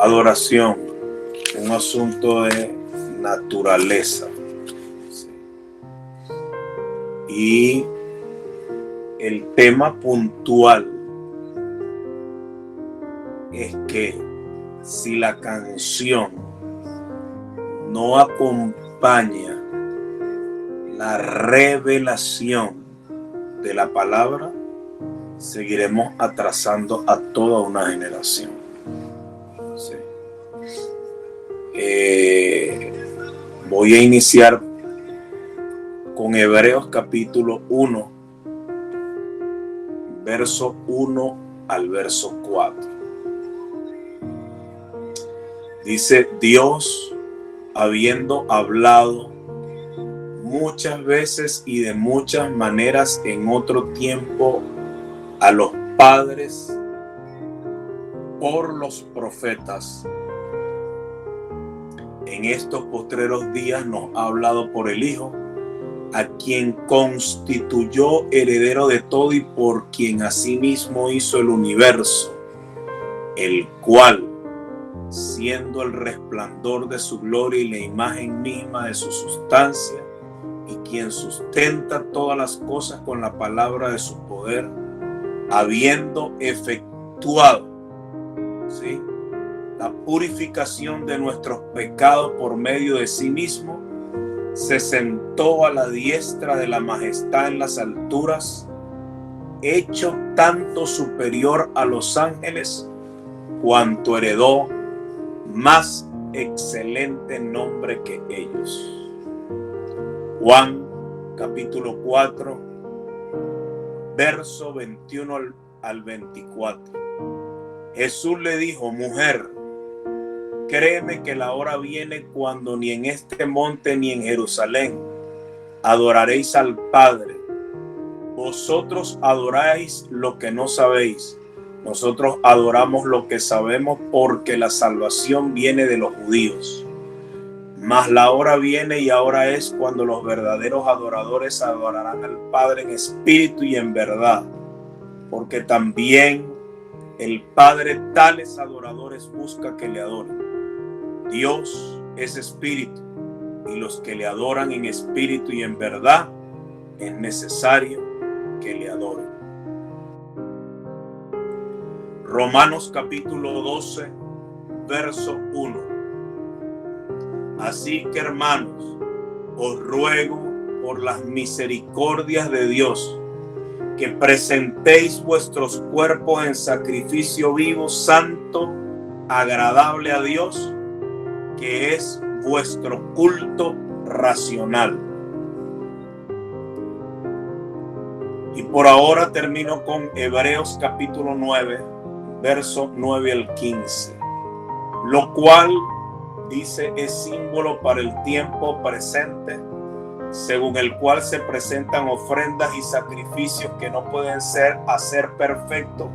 adoración, un asunto de naturaleza. Y el tema puntual es que si la canción no acompaña la revelación de la palabra, seguiremos atrasando a toda una generación. Sí. Voy a iniciar con Hebreos capítulo 1, verso 1 al verso 4. Dice: Dios, habiendo hablado muchas veces y de muchas maneras en otro tiempo a los padres por los profetas, en estos postreros días nos ha hablado por el Hijo, a quien constituyó heredero de todo y por quien asimismo hizo el universo, el cual, siendo el resplandor de su gloria y la imagen misma de su sustancia, y quien sustenta todas las cosas con la palabra de su poder, habiendo efectuado, ¿sí?, la purificación de nuestros pecados por medio de sí mismo, se sentó a la diestra de la majestad en las alturas, hecho tanto superior a los ángeles, cuanto heredó más excelente nombre que ellos. Juan capítulo 4, verso 21 al 24. Jesús le dijo: mujer, créeme que la hora viene cuando ni en este monte ni en Jerusalén adoraréis al Padre. Vosotros adoráis lo que no sabéis. Nosotros adoramos lo que sabemos, porque la salvación viene de los judíos. Mas la hora viene y ahora es cuando los verdaderos adoradores adorarán al Padre en espíritu y en verdad, porque también el Padre tales adoradores busca que le adoren. Dios es espíritu, y los que le adoran en espíritu y en verdad es necesario que le adoren. Romanos capítulo 12, verso 1. Así que, hermanos, os ruego por las misericordias de Dios que presentéis vuestros cuerpos en sacrificio vivo, santo, agradable a Dios, que es vuestro culto racional. Y por ahora termino con Hebreos capítulo 9, verso 9 al 15, lo cual dice es símbolo para el tiempo presente, según el cual se presentan ofrendas y sacrificios que no pueden hacer perfecto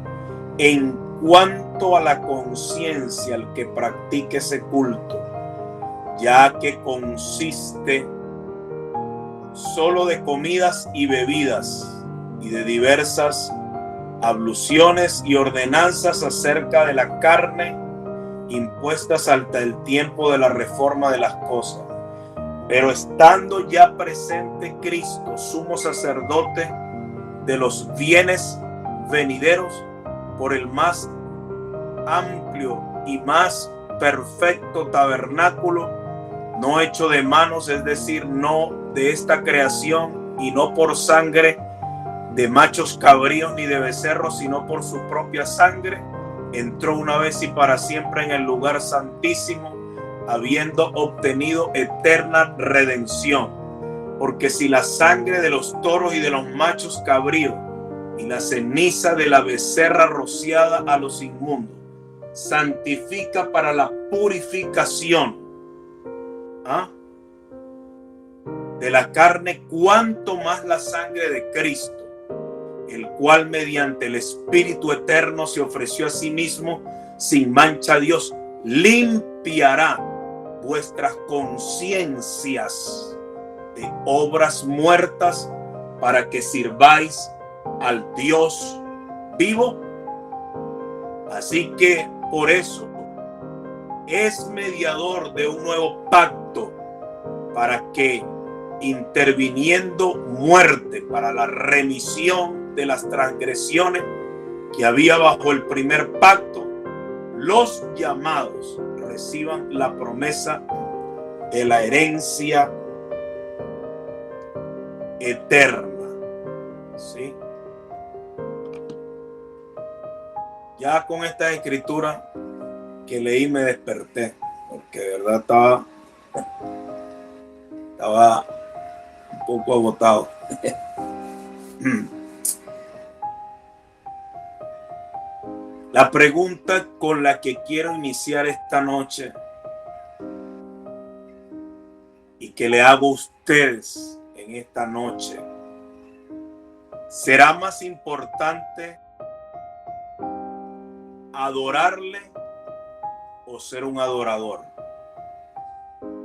en cuanto a la conciencia al que practique ese culto, ya que consiste solo de comidas y bebidas y de diversas abluciones y ordenanzas acerca de la carne, impuestas hasta el tiempo de la reforma de las cosas. Pero estando ya presente Cristo, sumo sacerdote de los bienes venideros, por el más amplio y más perfecto tabernáculo, no hecho de manos, es decir, no de esta creación, y no por sangre de machos cabríos ni de becerros, sino por su propia sangre, entró una vez y para siempre en el lugar santísimo, habiendo obtenido eterna redención. Porque si la sangre de los toros y de los machos cabríos y la ceniza de la becerra rociada a los inmundos santifica para la purificación de la carne, cuanto más la sangre de Cristo, el cual mediante el Espíritu eterno se ofreció a sí mismo sin mancha a Dios, limpiará vuestras conciencias de obras muertas para que sirváis al Dios vivo. Así que por eso es mediador de un nuevo pacto para que, interviniendo muerte para la remisión de las transgresiones que había bajo el primer pacto, los llamados reciban la promesa de la herencia eterna. ¿Sí? Ya con esta escritura que leí me desperté, porque de verdad estaba un poco agotado. La pregunta con la que quiero iniciar esta noche y que le hago a ustedes en esta noche: ¿será más importante adorarle o ser un adorador?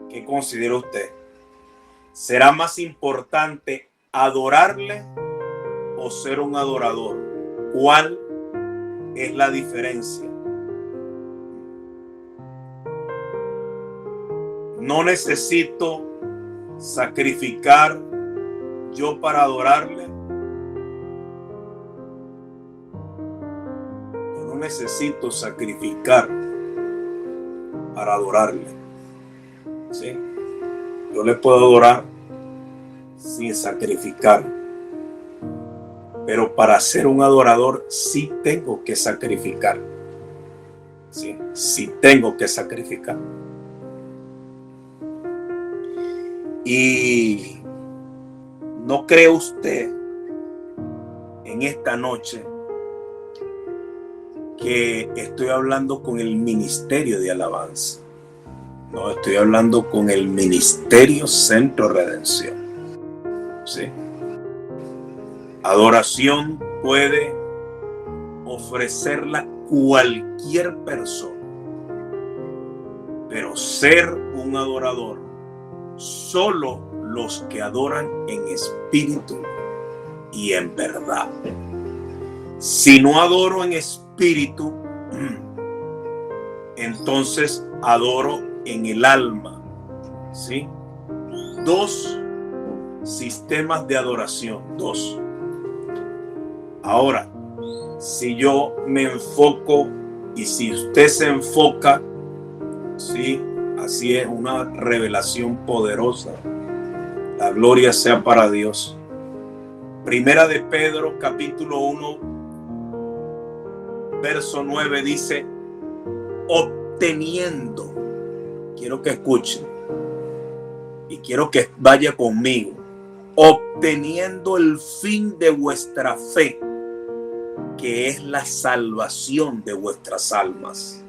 ¿Qué considera usted? ¿Será más importante adorarle o ser un adorador? ¿Cuál es la diferencia? No necesito sacrificar yo para adorarle. Yo no necesito sacrificar para adorarle. ¿Sí? Yo le puedo adorar sin sacrificar. Pero para ser un adorador sí tengo que sacrificar. Sí tengo que sacrificar. Y ¿no cree usted en esta noche que estoy hablando con el ministerio de alabanza? No, estoy hablando con el ministerio Centro Redención. ¿Sí? Adoración puede ofrecerla cualquier persona, pero ser un adorador solo los que adoran en espíritu y en verdad. Si no adoro en espíritu, entonces adoro en el alma. ¿Sí? Dos sistemas de adoración, dos. Ahora, si yo me enfoco y si usted se enfoca, sí, así es, una revelación poderosa. La gloria sea para Dios. Primera de Pedro, capítulo 1, verso 9 dice: obteniendo. Quiero que escuchen y quiero que vaya conmigo. Obteniendo el fin de vuestra fe, que es la salvación de vuestras almas.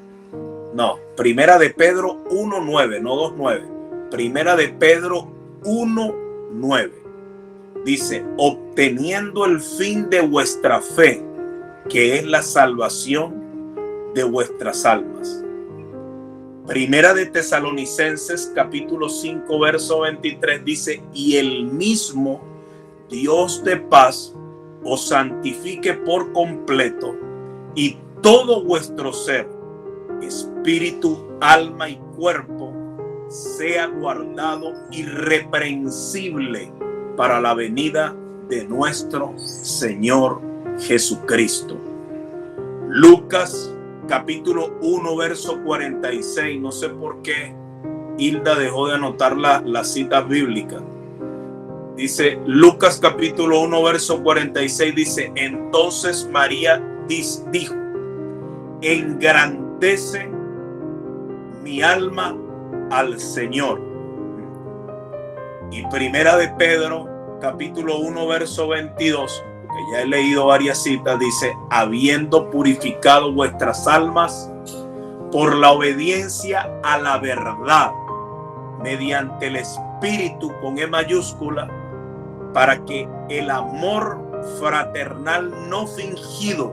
No, Primera de Pedro 1:9, no 2:9. Primera de Pedro 1:9 dice: obteniendo el fin de vuestra fe, que es la salvación de vuestras almas. Primera de Tesalonicenses capítulo 5 verso 23 dice: y el mismo Dios de paz os santifique por completo, y todo vuestro ser, espíritu, alma y cuerpo, sea guardado irreprensible para la venida de nuestro Señor Jesucristo. Lucas capítulo 1 verso 46. No sé por qué Hilda dejó de anotar las citas bíblicas. Dice Lucas capítulo 1 verso 46, dice: entonces María dijo: engrandece mi alma al Señor. Y Primera de Pedro capítulo 1 verso 22, que ya he leído varias citas, dice: habiendo purificado vuestras almas por la obediencia a la verdad, mediante el Espíritu con E mayúscula, para que el amor fraternal no fingido,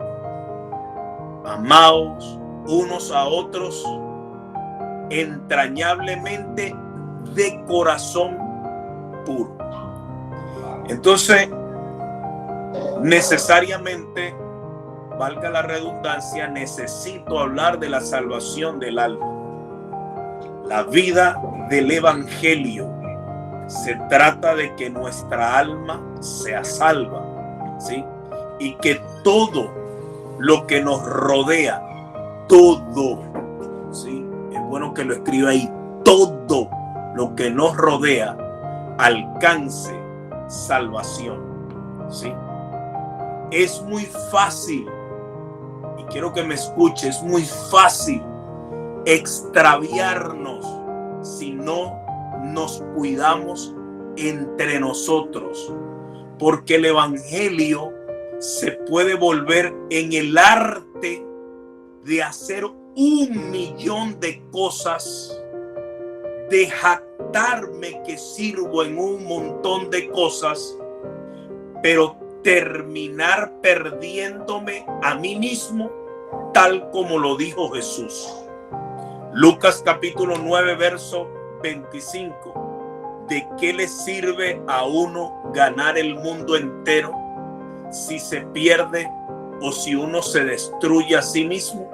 amaos unos a otros entrañablemente de corazón puro. Entonces, necesariamente, valga la redundancia, necesito hablar de la salvación del alma. La vida del Evangelio se trata de que nuestra alma sea salva, ¿sí? Y que todo lo que nos rodea, todo, ¿sí? Es bueno que lo escriba ahí, todo lo que nos rodea alcance salvación, ¿sí? Es muy fácil, y quiero que me escuche, es muy fácil extraviarnos si no nos cuidamos entre nosotros, porque el Evangelio se puede volver en el arte de hacer 1.000.000 de cosas, de jactarme que sirvo en un montón de cosas, pero terminar perdiéndome a mí mismo, tal como lo dijo Jesús. Lucas capítulo 9, verso 25. ¿De qué le sirve a uno ganar el mundo entero si se pierde o si uno se destruye a sí mismo?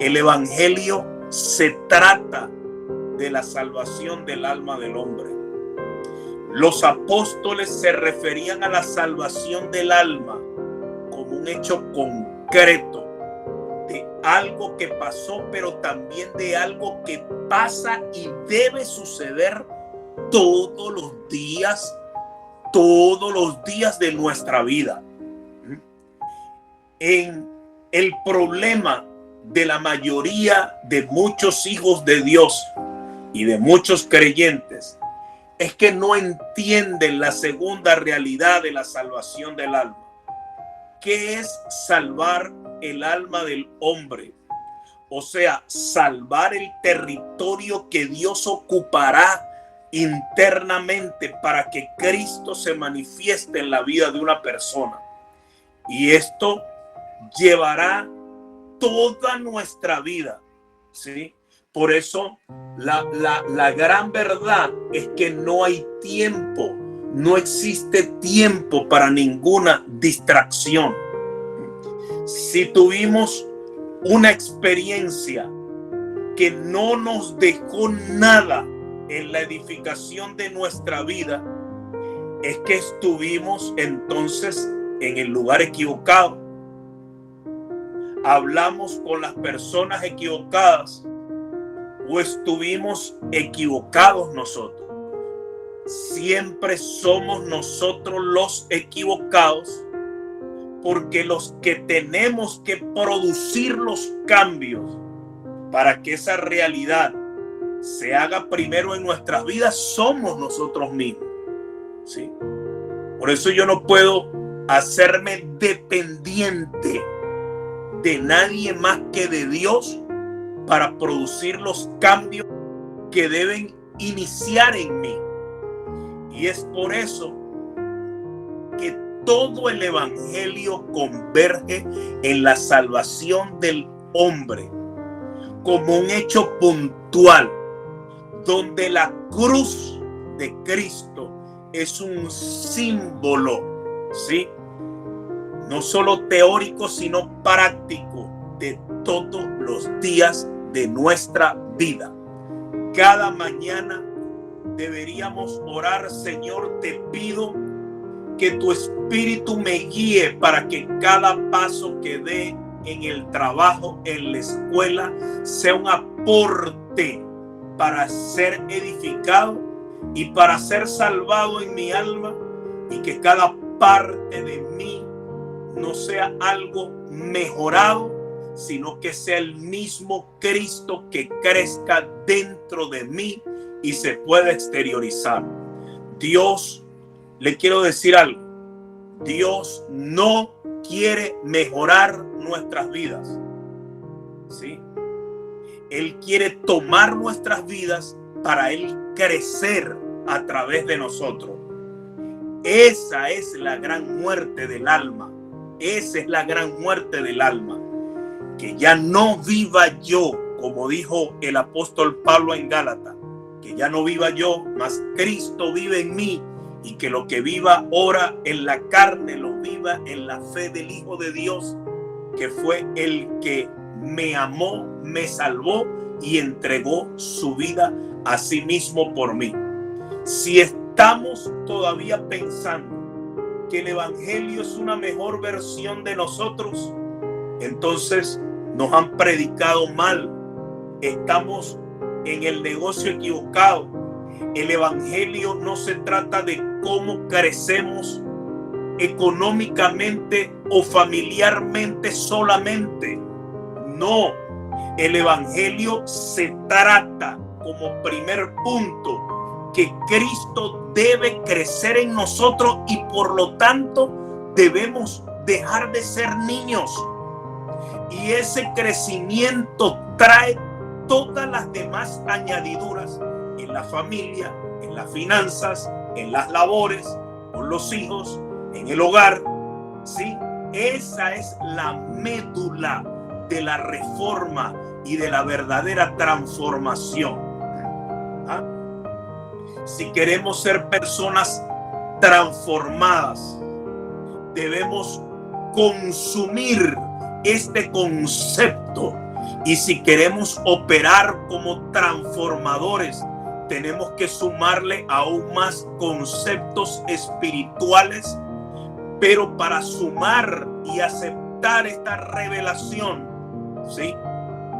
El Evangelio se trata de la salvación del alma del hombre. Los apóstoles se referían a la salvación del alma como un hecho concreto de algo que pasó, pero también de algo que pasa y debe suceder todos los días de nuestra vida. En el problema de la mayoría de muchos hijos de Dios y de muchos creyentes es que no entienden la segunda realidad de la salvación del alma. ¿Qué es salvar el alma del hombre? O sea, salvar el territorio que Dios ocupará internamente para que Cristo se manifieste en la vida de una persona. Y esto llevará toda nuestra vida, ¿sí? Por eso la gran verdad es que no hay tiempo, no existe tiempo para ninguna distracción. Si tuvimos una experiencia que no nos dejó nada en la edificación de nuestra vida, es que estuvimos entonces en el lugar equivocado. Hablamos con las personas equivocadas o estuvimos equivocados nosotros. Siempre somos nosotros los equivocados, porque los que tenemos que producir los cambios para que esa realidad se haga primero en nuestras vidas somos nosotros mismos, ¿sí? Por eso yo no puedo hacerme dependiente de nadie más que de Dios para producir los cambios que deben iniciar en mí. Y es por eso que todo el Evangelio converge en la salvación del hombre como un hecho puntual, donde la cruz de Cristo es un símbolo, ¿sí? No solo teórico, sino práctico de todos los días de nuestra vida. Cada mañana deberíamos orar: Señor, te pido que tu Espíritu me guíe para que cada paso que dé en el trabajo, en la escuela, sea un aporte para ser edificado y para ser salvado en mi alma, y que cada parte de mí no sea algo mejorado, sino que sea el mismo Cristo que crezca dentro de mí y se pueda exteriorizar. Dios, le quiero decir algo: Dios no quiere mejorar nuestras vidas, ¿sí? Él quiere tomar nuestras vidas para Él crecer a través de nosotros. Esa es la gran muerte del alma. Esa es la gran muerte del alma. Que ya no viva yo, como dijo el apóstol Pablo en Gálatas, que ya no viva yo, mas Cristo vive en mí, y que lo que viva ahora en la carne lo viva en la fe del Hijo de Dios, que fue el que me amó, me salvó y entregó su vida a sí mismo por mí. Si estamos todavía pensando que el evangelio es una mejor versión de nosotros, entonces nos han predicado mal. Estamos en el negocio equivocado. El evangelio no se trata de cómo crecemos económicamente o familiarmente solamente. No, el evangelio se trata como primer punto que Cristo debe crecer en nosotros y por lo tanto debemos dejar de ser niños. Y ese crecimiento trae todas las demás añadiduras en la familia, en las finanzas, en las labores, con los hijos, en el hogar. ¿Sí? Esa es la médula de la reforma y de la verdadera transformación. ¿Ah? Si queremos ser personas transformadas, debemos consumir este concepto, y si queremos operar como transformadores, tenemos que sumarle aún más conceptos espirituales. Pero para sumar y aceptar esta revelación, ¿sí?,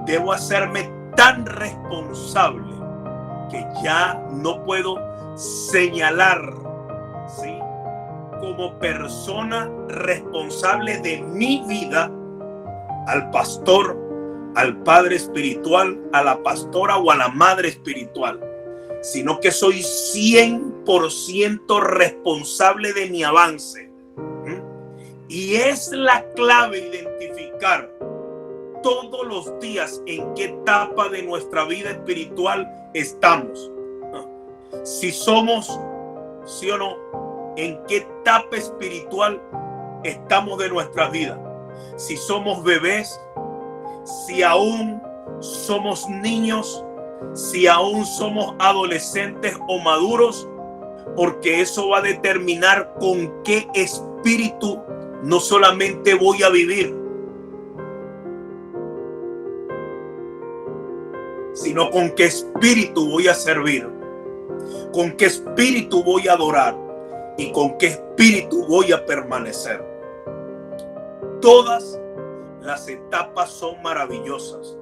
debo hacerme tan responsable que ya no puedo señalar, ¿sí?, como persona responsable de mi vida al pastor, al padre espiritual, a la pastora o a la madre espiritual, sino que soy 100% responsable de mi avance. Y es la clave identificar todos los días en qué etapa de nuestra vida espiritual estamos. Si somos, sí o no, en qué etapa espiritual estamos de nuestra vida. Si somos bebés, si aún somos niños, si aún somos adolescentes o maduros, porque eso va a determinar con qué espíritu no solamente voy a vivir, sino con qué espíritu voy a servir, con qué espíritu voy a adorar y con qué espíritu voy a permanecer. Todas las etapas son maravillosas.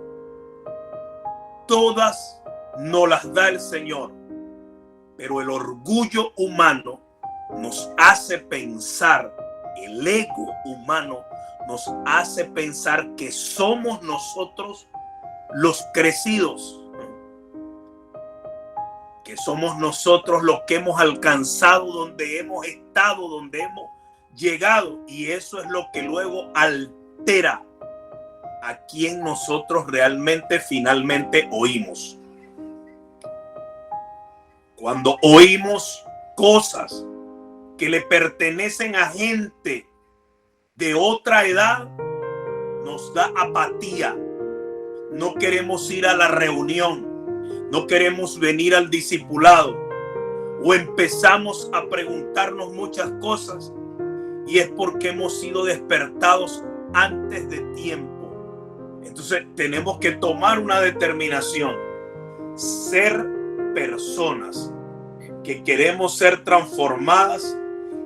Todas nos las da el Señor, pero el orgullo humano nos hace pensar, el ego humano nos hace pensar que somos nosotros los crecidos, que somos nosotros los que hemos alcanzado donde hemos estado, donde hemos llegado, y eso es lo que luego altera a quien nosotros realmente finalmente oímos. Cuando oímos cosas que le pertenecen a gente de otra edad, nos da apatía. No queremos ir a la reunión, no queremos venir al discipulado, o empezamos a preguntarnos muchas cosas, y es porque hemos sido despertados antes de tiempo. Entonces tenemos que tomar una determinación, ser personas que queremos ser transformadas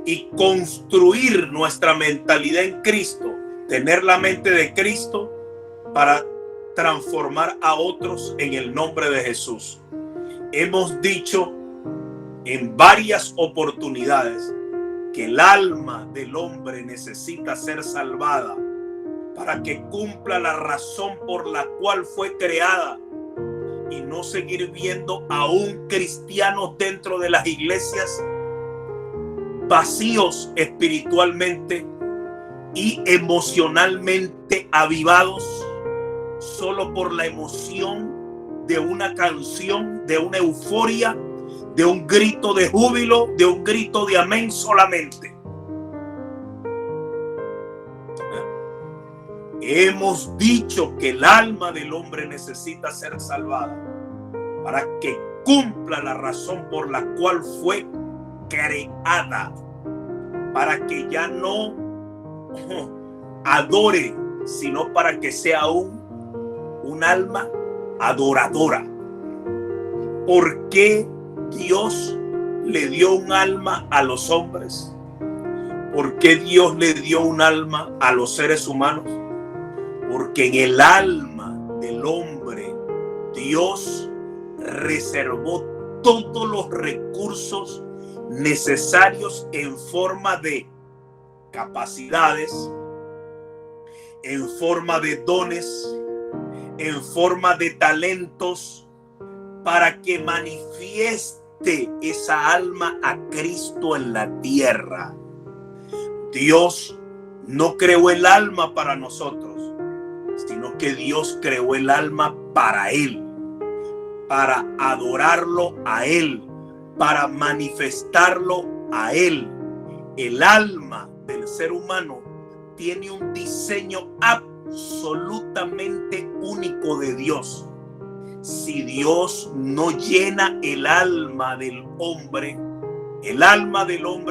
y construir nuestra mentalidad en Cristo, tener la mente de Cristo para transformar a otros en el nombre de Jesús. Hemos dicho en varias oportunidades que el alma del hombre necesita ser salvada para que cumpla la razón por la cual fue creada, y no seguir viendo aún cristianos dentro de las iglesias vacíos espiritualmente y emocionalmente avivados solo por la emoción de una canción, de una euforia, de un grito de júbilo, de un grito de amén solamente. Hemos dicho que el alma del hombre necesita ser salvada para que cumpla la razón por la cual fue creada, para que ya no adore, sino para que sea un alma adoradora. ¿Por qué Dios le dio un alma a los hombres? ¿Por qué Dios le dio un alma a los seres humanos? Porque en el alma del hombre Dios reservó todos los recursos necesarios en forma de capacidades, en forma de dones, en forma de talentos, para que manifieste esa alma a Cristo en la tierra. Dios no creó el alma para nosotros, sino que Dios creó el alma para Él, para adorarlo a Él, para manifestarlo a Él. El alma del ser humano tiene un diseño absolutamente único de Dios. Si Dios no llena el alma del hombre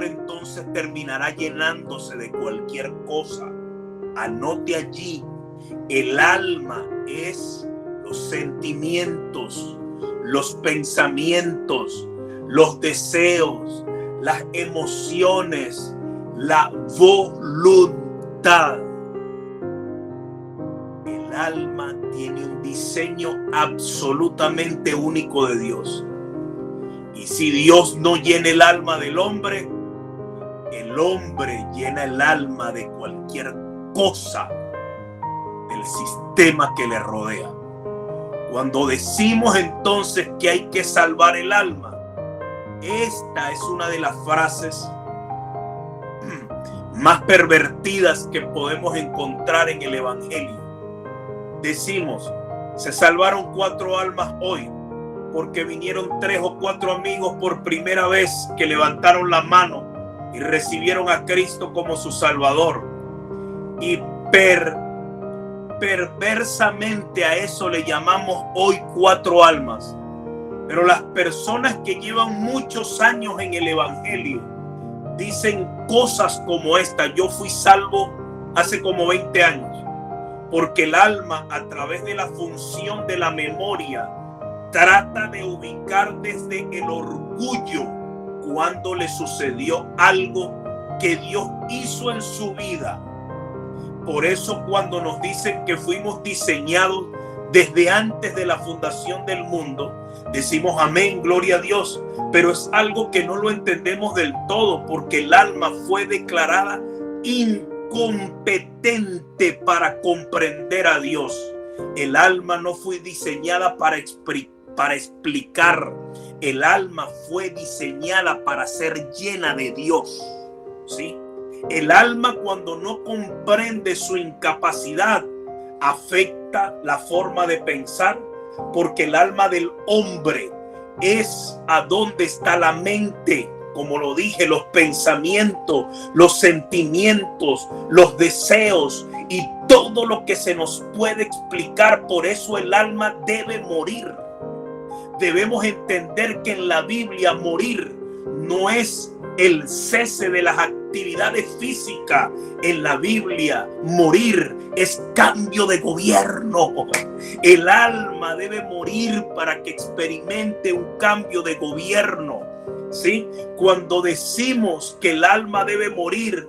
entonces terminará llenándose de cualquier cosa. Anote allí, el alma es los sentimientos, los pensamientos, los deseos, las emociones, la voluntad. El alma tiene un diseño absolutamente único de Dios. Y si Dios no llena el alma del hombre, el hombre llena el alma de cualquier cosa del sistema que le rodea. Cuando decimos entonces que hay que salvar el alma, esta es una de las frases más pervertidas que podemos encontrar en el Evangelio. Decimos, se salvaron 4 almas hoy porque vinieron 3 o 4 amigos por primera vez que levantaron la mano y recibieron a Cristo como su Salvador. Y perversamente a eso le llamamos hoy 4 almas. Pero las personas que llevan muchos años en el Evangelio dicen cosas como esta: yo fui salvo hace como 20 años. Porque el alma, a través de la función de la memoria, trata de ubicar desde el orgullo cuando le sucedió algo que Dios hizo en su vida. Por eso cuando nos dicen que fuimos diseñados desde antes de la fundación del mundo, decimos amén, gloria a Dios, pero es algo que no lo entendemos del todo, porque el alma fue declarada incompetente para comprender a Dios. El alma no fue diseñada para explicar. El alma fue diseñada para ser llena de Dios. ¿Sí? El alma, cuando no comprende su incapacidad, afecta la forma de pensar, porque el alma del hombre es a donde está la mente, como lo dije, los pensamientos, los sentimientos, los deseos y todo lo que se nos puede explicar. Por eso el alma debe morir. Debemos entender que en la Biblia morir no es el cese de las actividades físicas. En la Biblia morir es cambio de gobierno. El alma debe morir para que experimente un cambio de gobierno. ¿Sí? Cuando decimos que el alma debe morir,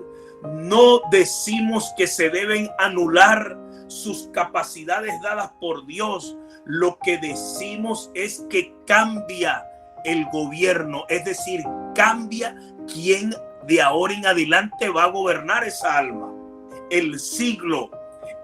no decimos que se deben anular sus capacidades dadas por Dios. Lo que decimos es que cambia el gobierno, es decir, cambia quién de ahora en adelante va a gobernar esa alma. El siglo,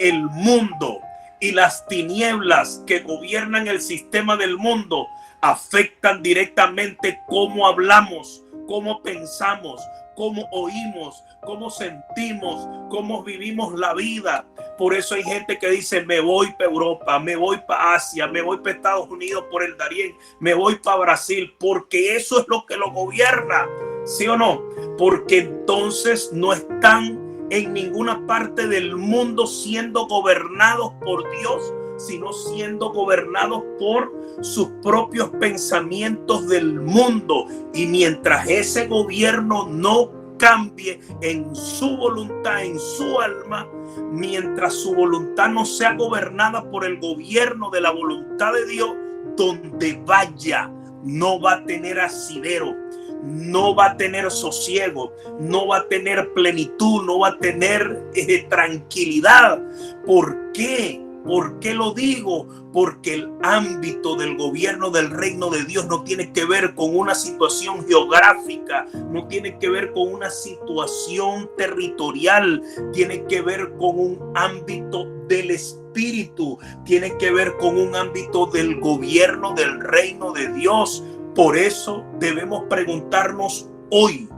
el mundo y las tinieblas que gobiernan el sistema del mundo afectan directamente cómo hablamos, cómo pensamos, cómo oímos, cómo sentimos, cómo vivimos la vida. Por eso hay gente que dice: me voy para Europa, me voy para Asia, me voy para Estados Unidos por el Darién, me voy para Brasil, porque eso es lo que lo gobierna. ¿Sí o no? Porque entonces no están en ninguna parte del mundo siendo gobernados por Dios, sino siendo gobernados por sus propios pensamientos del mundo. Y mientras ese gobierno no cambie en su voluntad, en su alma, mientras su voluntad no sea gobernada por el gobierno de la voluntad de Dios, donde vaya no va a tener asidero, no va a tener sosiego, no va a tener plenitud, no va a tener tranquilidad. ¿Por qué? ¿Por qué lo digo? Porque el ámbito del gobierno del reino de Dios no tiene que ver con una situación geográfica, no tiene que ver con una situación territorial, tiene que ver con un ámbito del espíritu, tiene que ver con un ámbito del gobierno del reino de Dios. Por eso debemos preguntarnos hoy,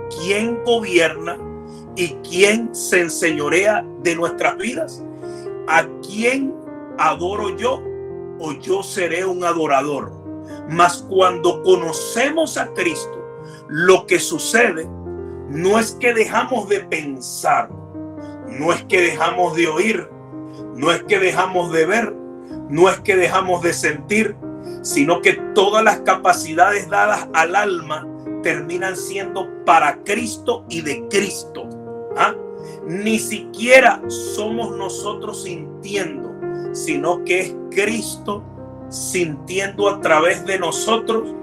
¿quién gobierna y quién se enseñorea de nuestras vidas? ¿A quién adoro yo o yo seré un adorador? Mas cuando conocemos a Cristo, lo que sucede no es que dejamos de pensar, no es que dejamos de oír, no es que dejamos de ver, no es que dejamos de sentir, sino que todas las capacidades dadas al alma terminan siendo para Cristo y de Cristo. ¿Ah? Ni siquiera somos nosotros sintiendo, sino que es Cristo sintiendo a través de nosotros.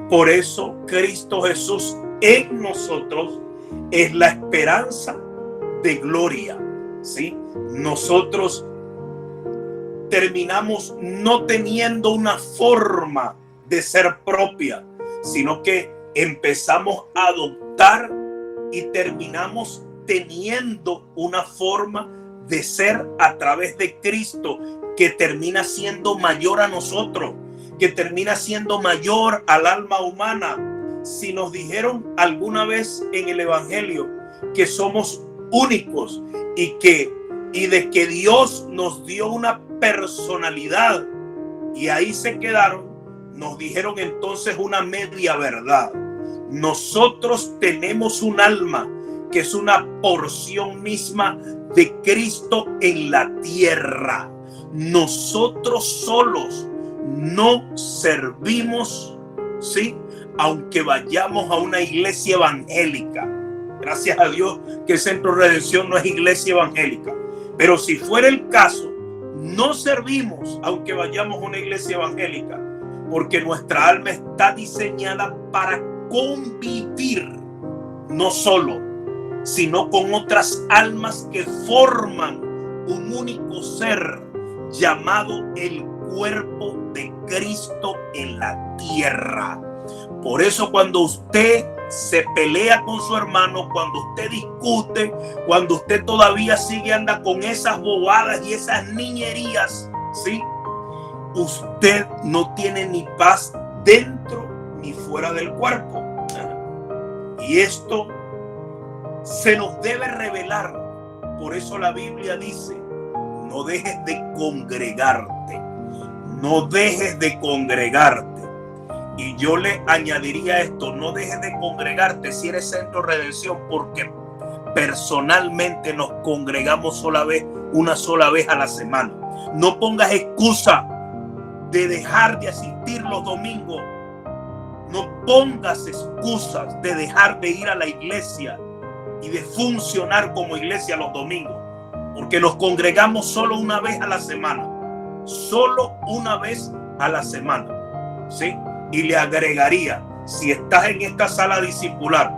Por eso Cristo Jesús en nosotros es la esperanza de gloria, ¿sí? Nosotros terminamos no teniendo una forma de ser propia, sino que empezamos a adoptar y terminamos teniendo una forma de ser a través de Cristo que termina siendo mayor a nosotros, que termina siendo mayor al alma humana. Si nos dijeron alguna vez en el Evangelio que somos únicos y de que Dios nos dio una personalidad y ahí se quedaron, nos dijeron entonces una media verdad. Nosotros tenemos un alma que es una porción misma de Cristo en la tierra. Nosotros solos no servimos, ¿sí? Aunque vayamos a una iglesia evangélica. Gracias a Dios que el Centro de Redención no es iglesia evangélica. Pero si fuera el caso, no servimos aunque vayamos a una iglesia evangélica, porque nuestra alma está diseñada para convivir, no solo, sino con otras almas que forman un único ser llamado el cuerpo de Cristo en la tierra. Por eso cuando usted se pelea con su hermano, cuando usted discute, cuando usted todavía anda con esas bobadas y esas niñerías, ¿sí? Usted no tiene ni paz dentro ni fuera del cuerpo. Y esto se nos debe revelar. Por eso la Biblia dice: no dejes de congregarte, no dejes de congregarte. Y yo le añadiría esto: no dejes de congregarte si eres Centro Redención, porque personalmente nos congregamos una sola vez a la semana. No pongas excusa de dejar de asistir los domingos. No pongas excusas de dejar de ir a la iglesia y de funcionar como iglesia los domingos, porque nos congregamos solo una vez a la semana. Solo una vez a la semana, ¿sí? Y le agregaría: si estás en esta sala discipular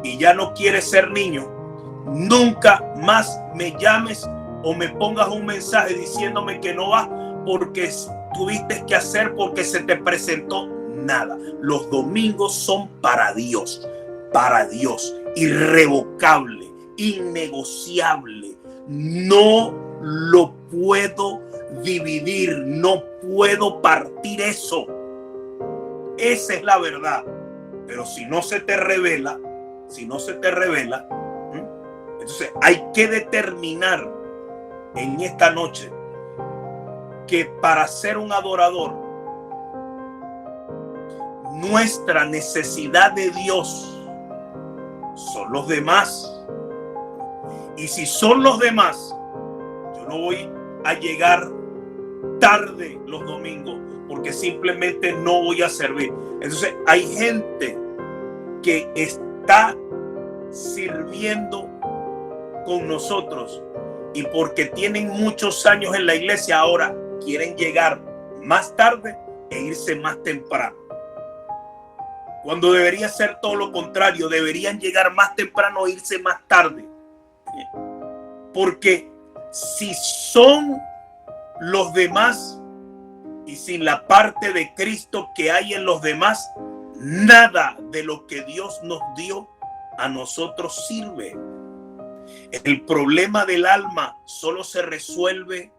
y ya no quieres ser niño, nunca más me llames o me pongas un mensaje diciéndome que no vas porque tuviste que hacer, porque se te presentó. Nada. Los domingos son para Dios, irrevocable, innegociable. No lo puedo dividir, no puedo partir eso. Esa es la verdad. Pero si no se te revela, entonces hay que determinar en esta noche que para ser un adorador, nuestra necesidad de Dios son los demás. Y si son los demás, yo no voy a llegar tarde los domingos porque simplemente no voy a servir. Entonces hay gente que está sirviendo con nosotros y porque tienen muchos años en la iglesia, ahora quieren llegar más tarde e irse más temprano. Cuando debería ser todo lo contrario, deberían llegar más temprano e irse más tarde. Porque si son los demás y sin la parte de Cristo que hay en los demás, nada de lo que Dios nos dio a nosotros sirve. El problema del alma solo resuelve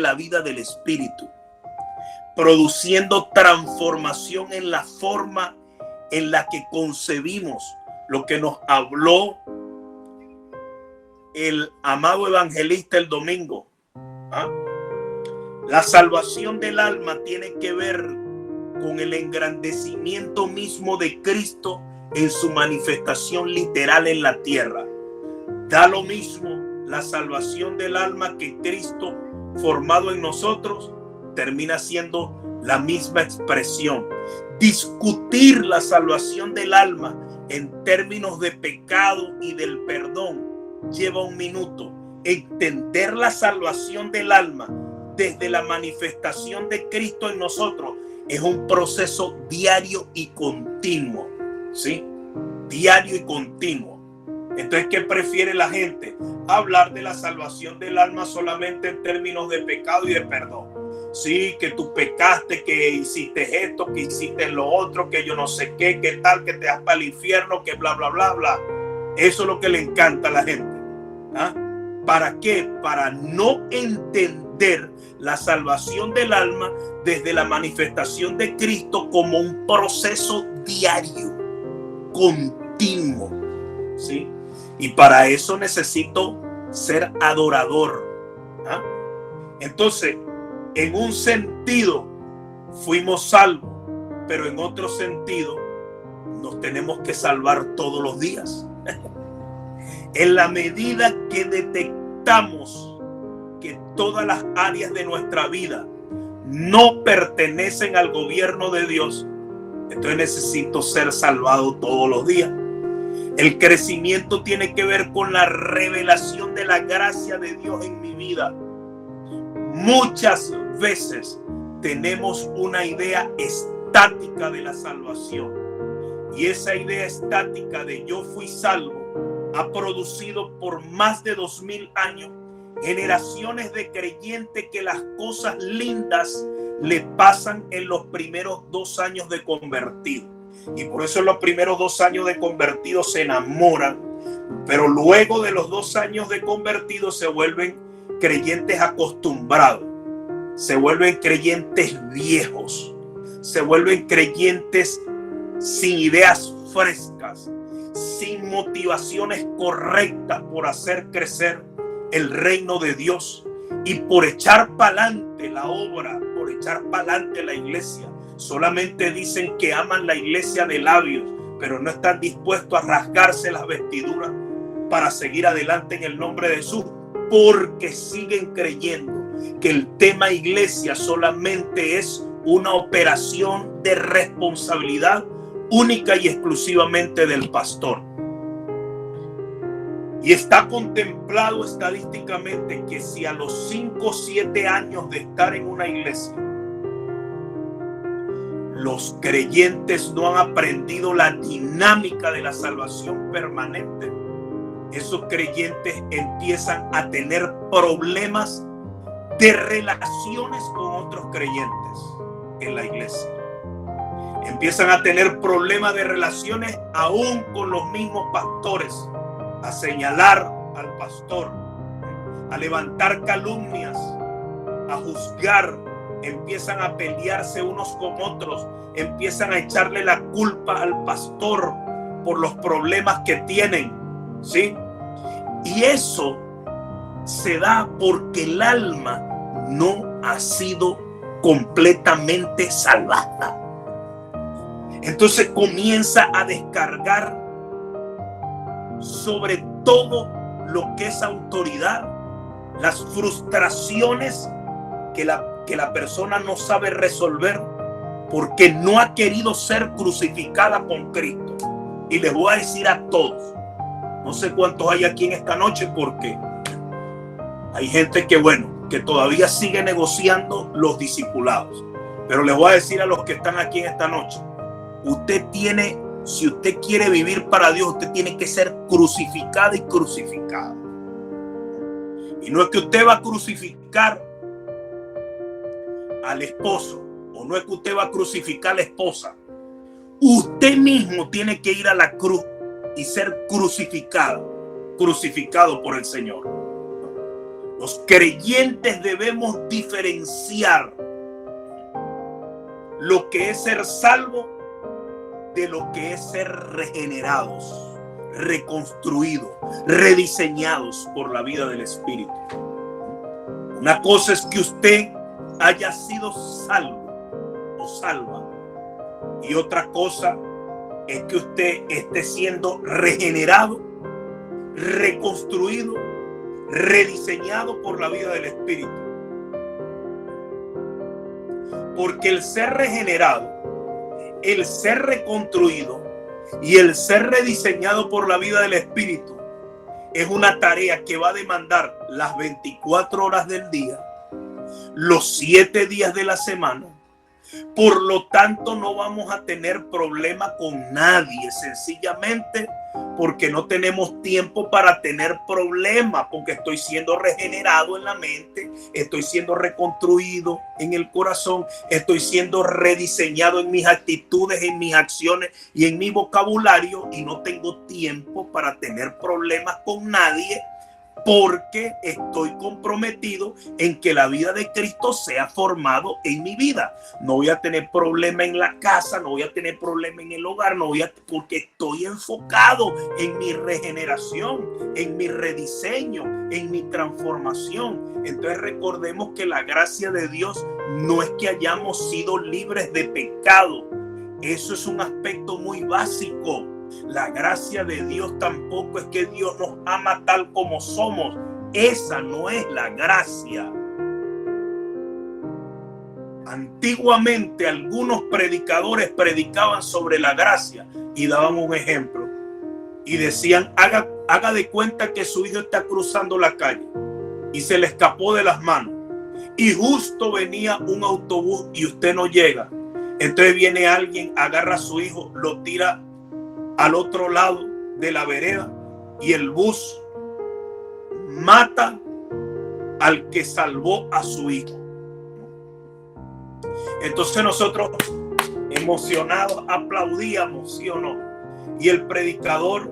la vida del espíritu, produciendo transformación en la forma en la que concebimos lo que nos habló el amado evangelista el domingo. La salvación del alma tiene que ver con el engrandecimiento mismo de Cristo en su manifestación literal en la tierra. Da lo mismo la salvación del alma que Cristo formado en nosotros, termina siendo la misma expresión. Discutir la salvación del alma en términos de pecado y del perdón lleva un minuto. Entender la salvación del alma desde la manifestación de Cristo en nosotros es un proceso diario y continuo, ¿sí? Diario y continuo. Entonces, ¿qué prefiere la gente? Hablar de la salvación del alma solamente en términos de pecado y de perdón. Sí, que tú pecaste, que hiciste esto, que hiciste lo otro, que yo no sé qué, que tal, que te vas para el infierno, que bla, bla, bla, bla. Eso es lo que le encanta a la gente. ¿Para qué? Para no entender la salvación del alma desde la manifestación de Cristo como un proceso diario, continuo, ¿sí? Y para eso necesito ser adorador. Entonces, en un sentido fuimos salvos, pero en otro sentido nos tenemos que salvar todos los días. En la medida que detectamos que todas las áreas de nuestra vida no pertenecen al gobierno de Dios, entonces necesito ser salvado todos los días. El crecimiento tiene que ver con la revelación de la gracia de Dios en mi vida. Muchas veces tenemos una idea estática de la salvación, y esa idea estática de yo fui salvo ha producido por más de 2000 años generaciones de creyentes que las cosas lindas le pasan en los primeros 2 años de convertido. Y por eso en los primeros 2 años de convertido se enamoran, pero luego de los 2 años de convertido se vuelven creyentes acostumbrados, se vuelven creyentes viejos, se vuelven creyentes sin ideas frescas, sin motivaciones correctas por hacer crecer el reino de Dios y por echar para adelante la obra, por echar para adelante la iglesia. Solamente dicen que aman la iglesia de labios, pero no están dispuestos a rasgarse las vestiduras para seguir adelante en el nombre de Jesús, porque siguen creyendo que el tema iglesia solamente es una operación de responsabilidad única y exclusivamente del pastor. Y está contemplado estadísticamente que si a los 5 o 7 años de estar en una iglesia los creyentes no han aprendido la dinámica de la salvación permanente, esos creyentes empiezan a tener problemas de relaciones con otros creyentes en la iglesia. Empiezan a tener problemas de relaciones aún con los mismos pastores, a señalar al pastor, a levantar calumnias, a juzgar. Empiezan a pelearse unos con otros, empiezan a echarle la culpa al pastor por los problemas que tienen, ¿sí? Y eso se da porque el alma no ha sido completamente salvada. Entonces comienza a descargar sobre todo lo que es autoridad, las frustraciones que la persona no sabe resolver porque no ha querido ser crucificada con Cristo. Y les voy a decir a todos, no sé cuántos hay aquí en esta noche, porque hay gente que todavía sigue negociando los discipulados. Pero les voy a decir a los que están aquí en esta noche, si usted quiere vivir para Dios, usted tiene que ser crucificado y crucificado. Y no es que usted va a crucificar al esposo, o no es que usted va a crucificar a la esposa. Usted mismo tiene que ir a la cruz y ser crucificado por el Señor. Los creyentes debemos diferenciar lo que es ser salvo de lo que es ser regenerados, reconstruidos, rediseñados por la vida del Espíritu. Una cosa es que usted haya sido salvo o salva, y otra cosa es que usted esté siendo regenerado, reconstruido, rediseñado por la vida del Espíritu. Porque el ser regenerado, el ser reconstruido y el ser rediseñado por la vida del Espíritu es una tarea que va a demandar las 24 horas del día, los 7 días de la semana. Por lo tanto, no vamos a tener problema con nadie, sencillamente porque no tenemos tiempo para tener problemas, porque estoy siendo regenerado en la mente, estoy siendo reconstruido en el corazón, estoy siendo rediseñado en mis actitudes, en mis acciones y en mi vocabulario, y no tengo tiempo para tener problemas con nadie, porque estoy comprometido en que la vida de Cristo sea formado en mi vida. No voy a tener problema en la casa, no voy a tener problema en el hogar, porque estoy enfocado en mi regeneración, en mi rediseño, en mi transformación. Entonces recordemos que la gracia de Dios no es que hayamos sido libres de pecado. Eso es un aspecto muy básico. La gracia de Dios tampoco es que Dios nos ama tal como somos. Esa no es la gracia. Antiguamente algunos predicadores predicaban sobre la gracia y daban un ejemplo y decían: haga de cuenta que su hijo está cruzando la calle y se le escapó de las manos, y justo venía un autobús y usted no llega. Entonces viene alguien, agarra a su hijo, lo tira al otro lado de la vereda, y el bus mata al que salvó a su hijo. Entonces nosotros, emocionados, aplaudíamos, ¿sí o no? Y el predicador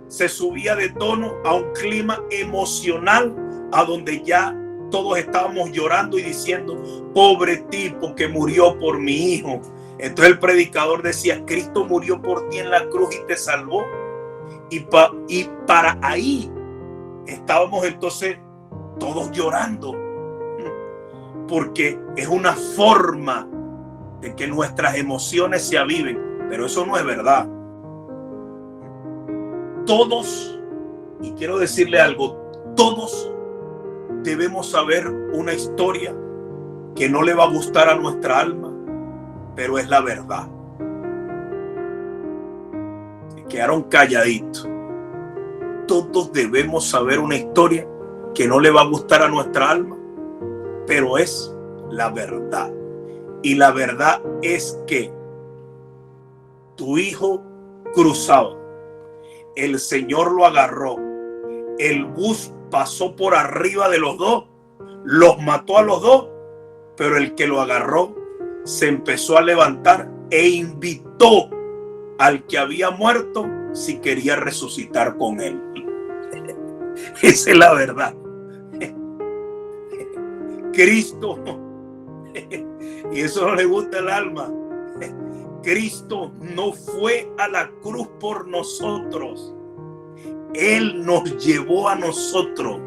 se subía de tono a un clima emocional, a donde ya todos estábamos llorando y diciendo: pobre tipo que murió por mi hijo. Entonces el predicador decía: Cristo murió por ti en la cruz y te salvó. Y para ahí estábamos entonces todos llorando, porque es una forma de que nuestras emociones se aviven. Pero eso no es verdad. Todos, y quiero decirle algo, todos debemos saber una historia que no le va a gustar a nuestra alma, pero es la verdad. Se quedaron calladitos. Todos debemos saber una historia que no le va a gustar a nuestra alma, pero es la verdad. Y la verdad es que tu hijo cruzaba, el Señor lo agarró, el bus pasó por arriba de los dos, los mató a los dos, pero el que lo agarró se empezó a levantar e invitó al que había muerto si quería resucitar con él. Esa es la verdad. Cristo, y eso no le gusta al alma, Cristo no fue a la cruz por nosotros. Él nos llevó a nosotros,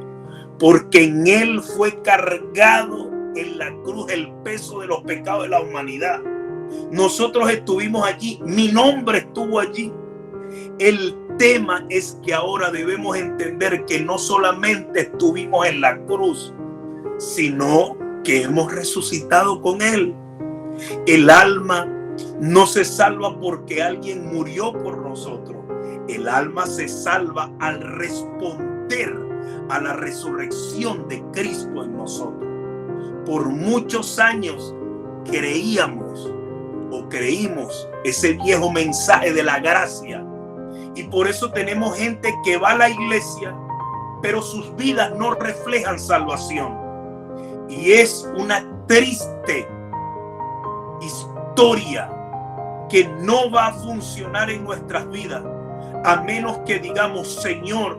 porque en Él fue cargado en la cruz el peso de los pecados de la humanidad. Nosotros estuvimos allí, mi nombre estuvo allí. El tema es que ahora debemos entender que no solamente estuvimos en la cruz, sino que hemos resucitado con Él. El alma no se salva porque alguien murió por nosotros. El alma se salva al responder a la resurrección de Cristo en nosotros. Por muchos años creímos ese viejo mensaje de la gracia, y por eso tenemos gente que va a la iglesia, pero sus vidas no reflejan salvación. Y es una triste historia que no va a funcionar en nuestras vidas, a menos que digamos: Señor,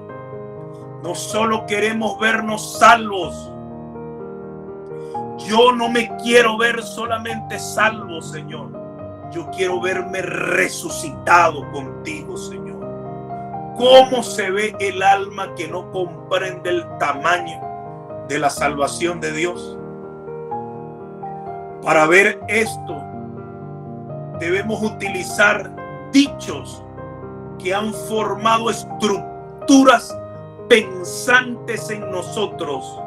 no solo queremos vernos salvos, yo no me quiero ver solamente salvo, Señor, yo quiero verme resucitado contigo, Señor. ¿Cómo se ve el alma que no comprende el tamaño de la salvación de Dios? Para ver esto, debemos utilizar dichos que han formado estructuras pensantes en nosotros.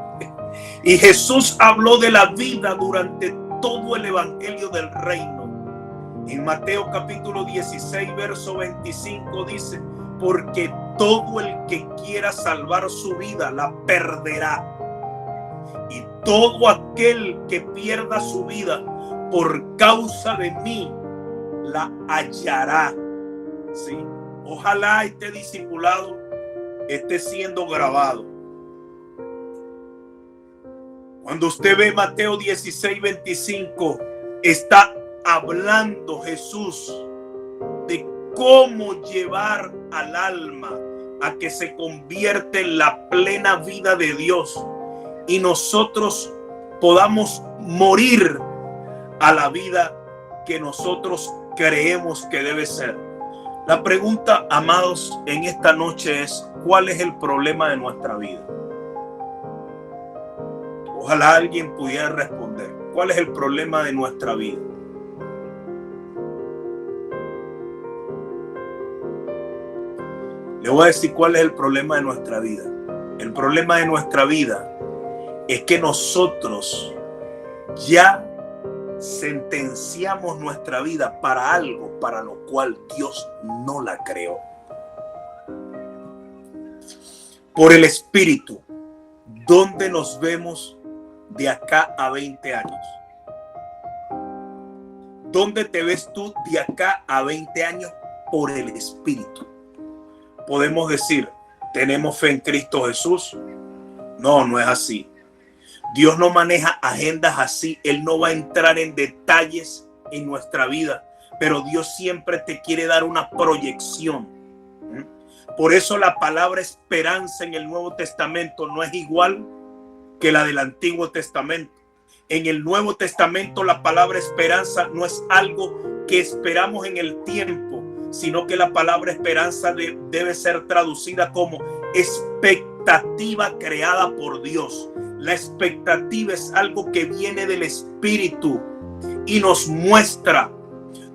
Y Jesús habló de la vida durante todo el evangelio del reino. En Mateo capítulo 16, verso 25 dice: porque todo el que quiera salvar su vida la perderá, y todo aquel que pierda su vida por causa de mí la hallará. ¿Sí? Ojalá este discipulado esté siendo grabado. Cuando usted ve Mateo 16, 25, está hablando Jesús de cómo llevar al alma a que se convierta en la plena vida de Dios y nosotros podamos morir a la vida que nosotros creemos que debe ser. La pregunta, amados, en esta noche es: ¿cuál es el problema de nuestra vida? Ojalá alguien pudiera responder. ¿Cuál es el problema de nuestra vida? Le voy a decir cuál es el problema de nuestra vida. El problema de nuestra vida es que nosotros ya sentenciamos nuestra vida para algo para lo cual Dios no la creó. Por el Espíritu, ¿dónde nos vemos de acá a 20 años? ¿Dónde te ves tú de acá a 20 años por el Espíritu? Podemos decir: ¿tenemos fe en Cristo Jesús? No, no es así. Dios no maneja agendas así. Él no va a entrar en detalles en nuestra vida, pero Dios siempre te quiere dar una proyección. Por eso la palabra esperanza en el Nuevo Testamento no es igual que la del Antiguo Testamento. En el Nuevo Testamento la palabra esperanza no es algo que esperamos en el tiempo, sino que la palabra esperanza debe ser traducida como expectativa creada por Dios. La expectativa es algo que viene del Espíritu y nos muestra.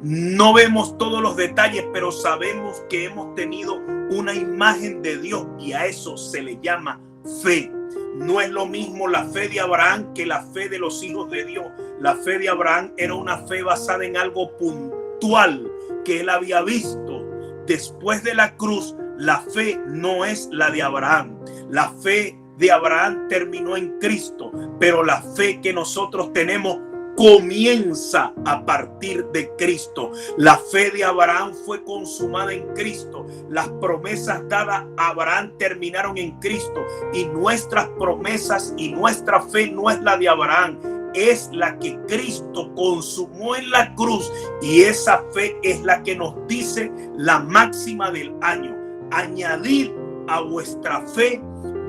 No vemos todos los detalles, pero sabemos que hemos tenido una imagen de Dios, y a eso se le llama fe. No es lo mismo la fe de Abraham que la fe de los hijos de Dios. La fe de Abraham era una fe basada en algo puntual que él había visto. Después de la cruz, la fe no es la de Abraham. La fe de Abraham terminó en Cristo, pero la fe que nosotros tenemos comienza a partir de Cristo. La fe de Abraham fue consumada en Cristo. Las promesas dadas a Abraham terminaron en Cristo, y nuestras promesas y nuestra fe no es la de Abraham, es la que Cristo consumó en la cruz, y esa fe es la que nos dice la máxima del año: añadid a vuestra fe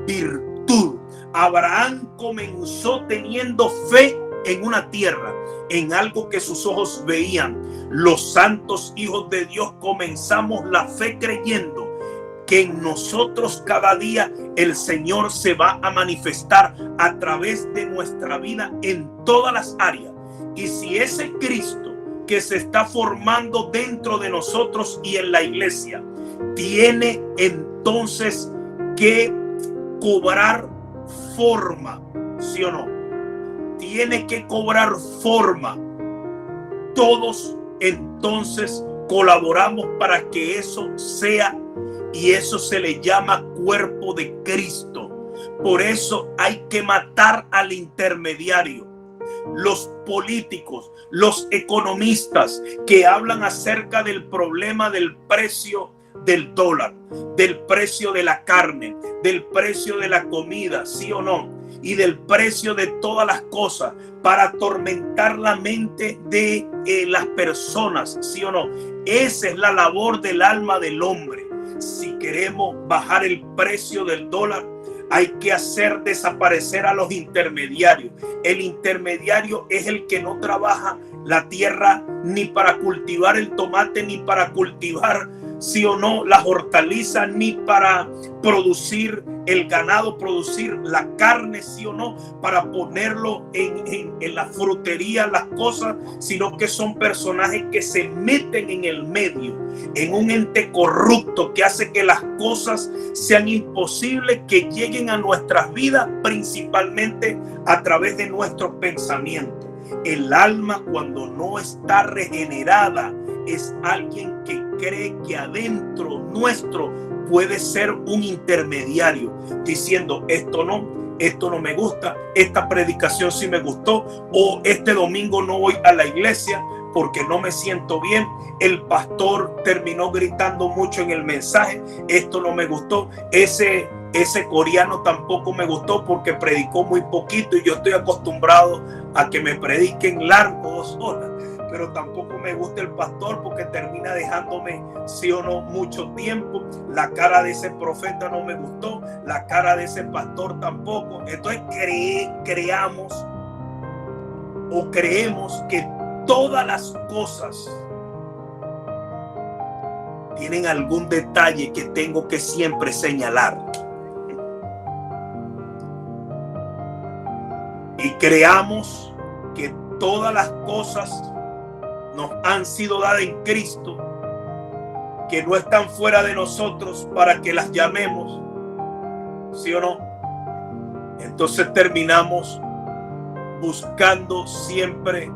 virtud. Abraham comenzó teniendo fe en una tierra, en algo que sus ojos veían. Los santos hijos de Dios comenzamos la fe creyendo que en nosotros cada día el Señor se va a manifestar a través de nuestra vida en todas las áreas. Y si ese Cristo que se está formando dentro de nosotros y en la iglesia tiene entonces que cobrar forma, ¿sí o no? Tiene que cobrar forma. Todos entonces colaboramos para que eso sea Y eso se le llama cuerpo de Cristo. Por eso hay que matar al intermediario. Los políticos, los economistas que hablan acerca del problema del precio del dólar, del precio de la carne, del precio de la comida, sí o no, y del precio de todas las cosas, para atormentar la mente de las personas, sí o no. Esa es la labor del alma del hombre. Si queremos bajar el precio del dólar, hay que hacer desaparecer a los intermediarios. El intermediario es el que no trabaja la tierra ni para cultivar el tomate, ni para cultivar, sí o no, las hortalizas, ni para producir el ganado, producir la carne, sí o no, para ponerlo en la frutería, las cosas, sino que son personajes que se meten en el medio, en un ente corrupto que hace que las cosas sean imposibles, que lleguen a nuestras vidas, principalmente a través de nuestros pensamientos. El alma, cuando no está regenerada, es alguien que cree que adentro nuestro puede ser un intermediario, diciendo esto no me gusta, esta predicación sí me gustó, o este domingo no voy a la iglesia porque no me siento bien, el pastor terminó gritando mucho en el mensaje, esto no me gustó, ese coreano tampoco me gustó porque predicó muy poquito y yo estoy acostumbrado a que me prediquen largo 2 horas, pero tampoco me gusta el pastor porque termina dejándome, sí o no, mucho tiempo. La cara de ese profeta no me gustó, la cara de ese pastor tampoco. Entonces creemos que todas las cosas tienen algún detalle que tengo que siempre señalar. Y creamos que todas las cosas nos han sido dadas en Cristo, que no están fuera de nosotros para que las llamemos, ¿sí o no? Entonces terminamos buscando siempre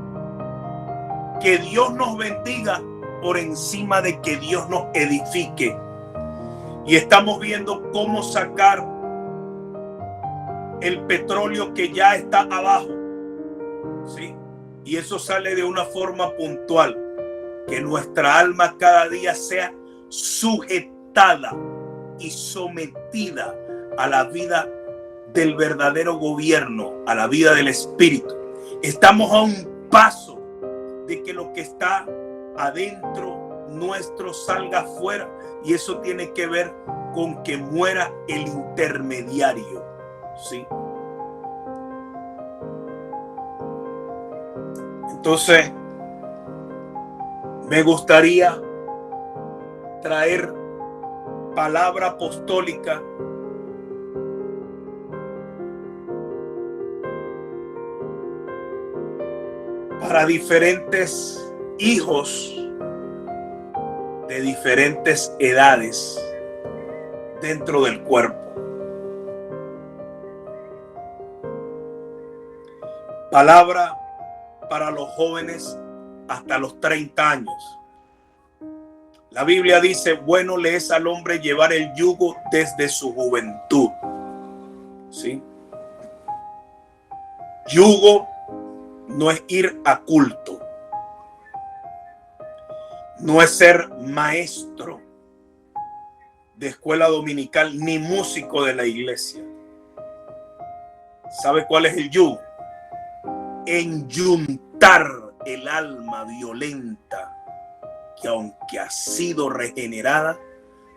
que Dios nos bendiga por encima de que Dios nos edifique. Y estamos viendo cómo sacar el petróleo que ya está abajo, ¿sí? Y eso sale de una forma puntual, que nuestra alma cada día sea sujetada y sometida a la vida del verdadero gobierno, a la vida del Espíritu. Estamos a un paso de que lo que está adentro nuestro salga afuera, y eso tiene que ver con que muera el intermediario, ¿sí? Entonces, me gustaría traer palabra apostólica para diferentes hijos de diferentes edades dentro del cuerpo. Palabra para los jóvenes hasta los 30 años. La Biblia dice, bueno le es al hombre llevar el yugo desde su juventud. ¿Sí? Yugo no es ir a culto. No es ser maestro de escuela dominical ni músico de la iglesia. ¿Sabe cuál es el yugo? Enyuntar el alma violenta que, aunque ha sido regenerada,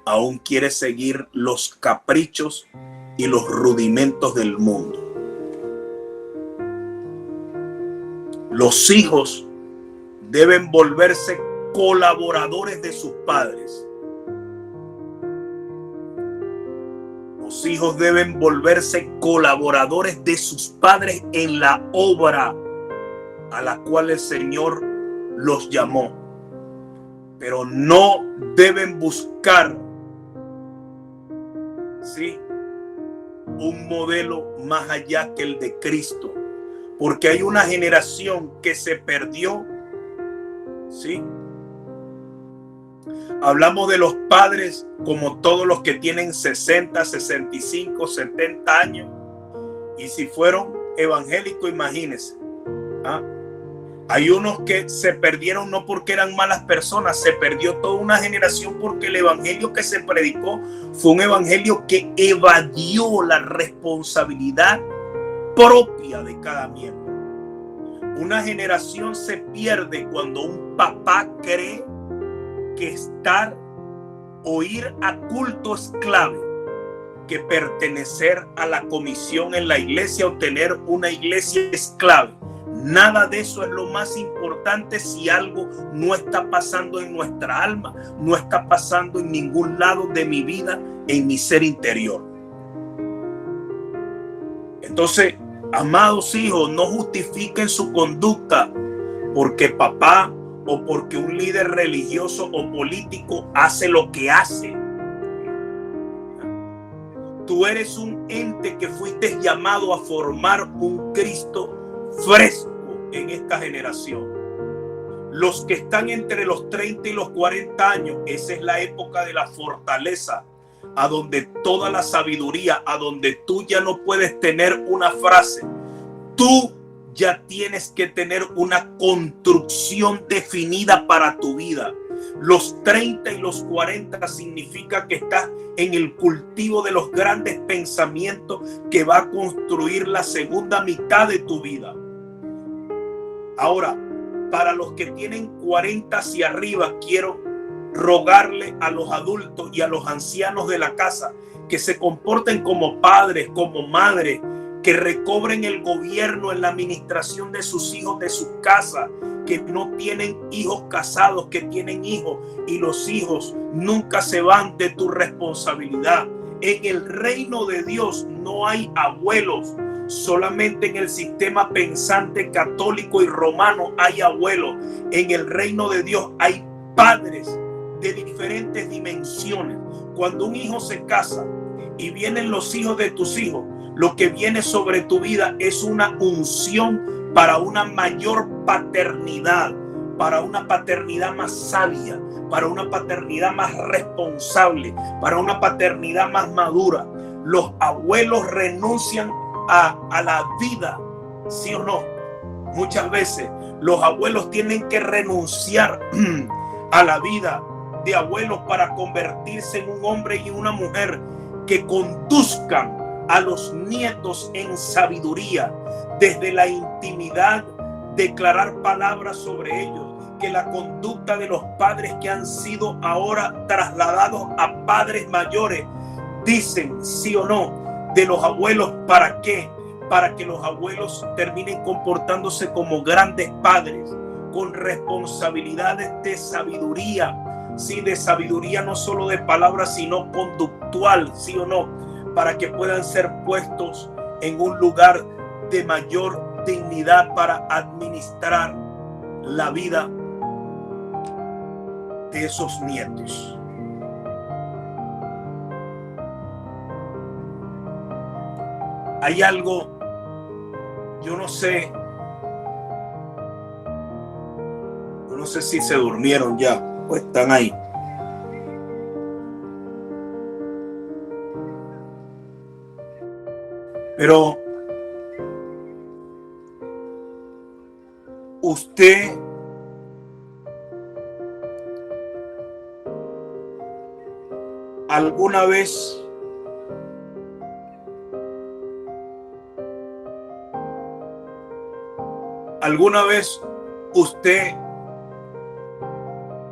aún quiere seguir los caprichos y los rudimentos del mundo. Los hijos deben volverse colaboradores de sus padres. Los hijos deben volverse colaboradores de sus padres en la obra a la cual el Señor los llamó. Pero no deben buscar, ¿sí?, un modelo más allá que el de Cristo. Porque hay una generación que se perdió, ¿sí?, Hablamos de los padres como todos los que tienen 60, 65, 70 años. Y si fueron evangélicos, imagínense. ¿Ah? Hay unos que se perdieron no porque eran malas personas, se perdió toda una generación porque el evangelio que se predicó fue un evangelio que evadió la responsabilidad propia de cada miembro. Una generación se pierde cuando un papá cree que estar o ir a culto es clave, que pertenecer a la comisión en la iglesia o tener una iglesia es clave. Nada de eso es lo más importante si algo no está pasando en nuestra alma, no está pasando en ningún lado de mi vida, en mi ser interior. Entonces, amados hijos, no justifiquen su conducta porque papá o porque un líder religioso o político hace lo que hace. Tú eres un ente que fuiste llamado a formar un Cristo fresco en esta generación. Los que están entre los 30 y los 40 años, esa es la época de la fortaleza, a donde toda la sabiduría, a donde tú ya no puedes tener una frase, tú ya tienes que tener una construcción definida para tu vida. Los 30 y los 40 significa que estás en el cultivo de los grandes pensamientos que va a construir la segunda mitad de tu vida. Ahora, para los que tienen 40 hacia arriba, quiero rogarle a los adultos y a los ancianos de la casa que se comporten como padres, como madres, que recobren el gobierno en la administración de sus hijos, de sus casas, que no tienen hijos casados, que tienen hijos y los hijos nunca se van de tu responsabilidad. En el reino de Dios no hay abuelos. Solamente en el sistema pensante católico y romano hay abuelos. En el reino de Dios hay padres de diferentes dimensiones. Cuando un hijo se casa y vienen los hijos de tus hijos, lo que viene sobre tu vida es una unción para una mayor paternidad, para una paternidad más sabia, para una paternidad más responsable, para una paternidad más madura. Los abuelos renuncian a la vida, ¿sí o no? Muchas veces los abuelos tienen que renunciar a la vida de abuelos para convertirse en un hombre y una mujer que conduzcan a los nietos en sabiduría, desde la intimidad, declarar palabras sobre ellos, que la conducta de los padres que han sido ahora trasladados a padres mayores, dicen sí o no, de los abuelos. ¿Para qué? Para que los abuelos terminen comportándose como grandes padres, con responsabilidades de sabiduría, sí, de sabiduría no solo de palabras, sino conductual, sí o no, para que puedan ser puestos en un lugar de mayor dignidad para administrar la vida de esos nietos. Hay algo, yo no sé si se durmieron ya o están ahí. Pero usted alguna vez usted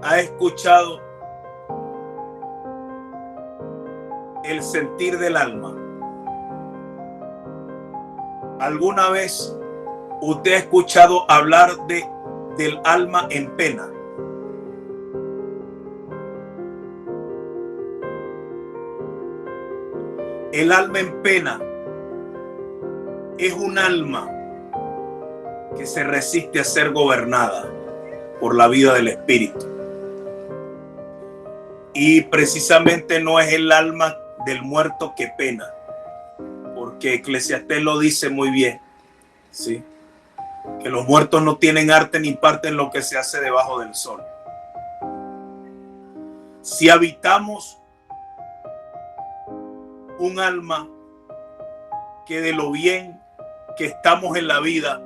ha escuchado el sentir del alma. ¿Alguna vez usted ha escuchado hablar del alma en pena? El alma en pena es un alma que se resiste a ser gobernada por la vida del espíritu. Y precisamente no es el alma del muerto que pena, porque Eclesiastés lo dice muy bien, ¿sí? Que los muertos no tienen arte ni parte en lo que se hace debajo del sol. Si habitamos un alma que de lo bien que estamos en la vida,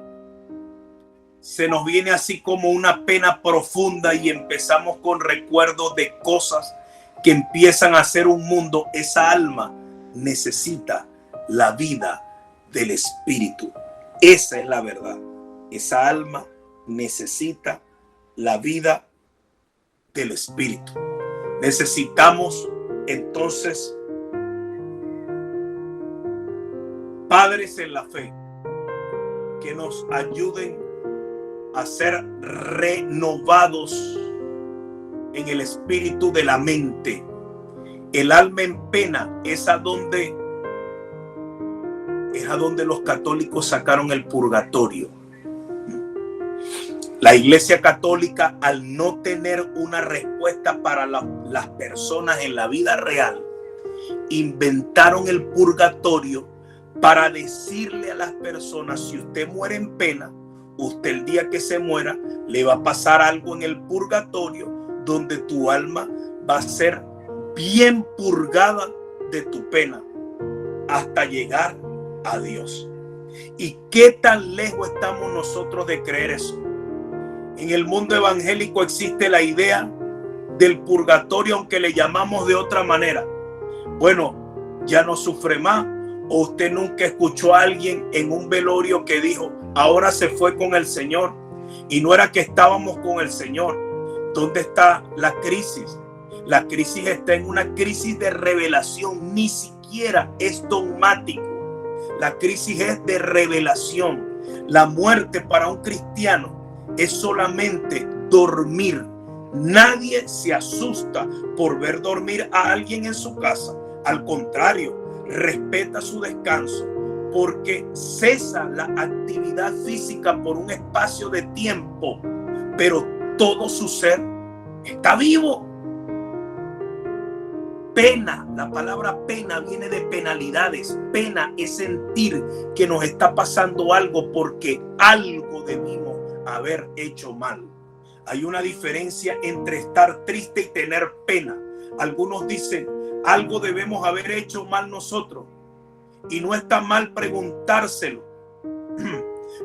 se nos viene así como una pena profunda y empezamos con recuerdos de cosas que empiezan a ser un mundo, esa alma necesita la vida del Espíritu. Esa es la verdad. Esa alma necesita la vida del Espíritu. Necesitamos entonces padres en la fe que nos ayuden a ser renovados en el espíritu de la mente. El alma en pena es a donde los católicos sacaron el purgatorio. La Iglesia Católica, al no tener una respuesta para las personas en la vida real, inventaron el purgatorio para decirle a las personas: si usted muere en pena, usted el día que se muera le va a pasar algo en el purgatorio, donde tu alma va a ser bien purgada de tu pena hasta llegar a Dios. ¿Y qué tan lejos estamos nosotros de creer eso? En el mundo evangélico existe la idea del purgatorio, aunque le llamamos de otra manera. Bueno, ya no sufre más. ¿O usted nunca escuchó a alguien en un velorio que dijo: ahora se fue con el Señor? Y no era que estábamos con el Señor. ¿Dónde está la crisis? La crisis está en una crisis de revelación. Ni siquiera es dogmático. La crisis es de revelación. La muerte para un cristiano es solamente dormir. Nadie se asusta por ver dormir a alguien en su casa. Al contrario, respeta su descanso, porque cesa la actividad física por un espacio de tiempo, pero todo su ser está vivo. Pena, la palabra pena viene de penalidades. Pena es sentir que nos está pasando algo porque algo debimos haber hecho mal. Hay una diferencia entre estar triste y tener pena. Algunos dicen: algo debemos haber hecho mal nosotros. Y no está mal preguntárselo.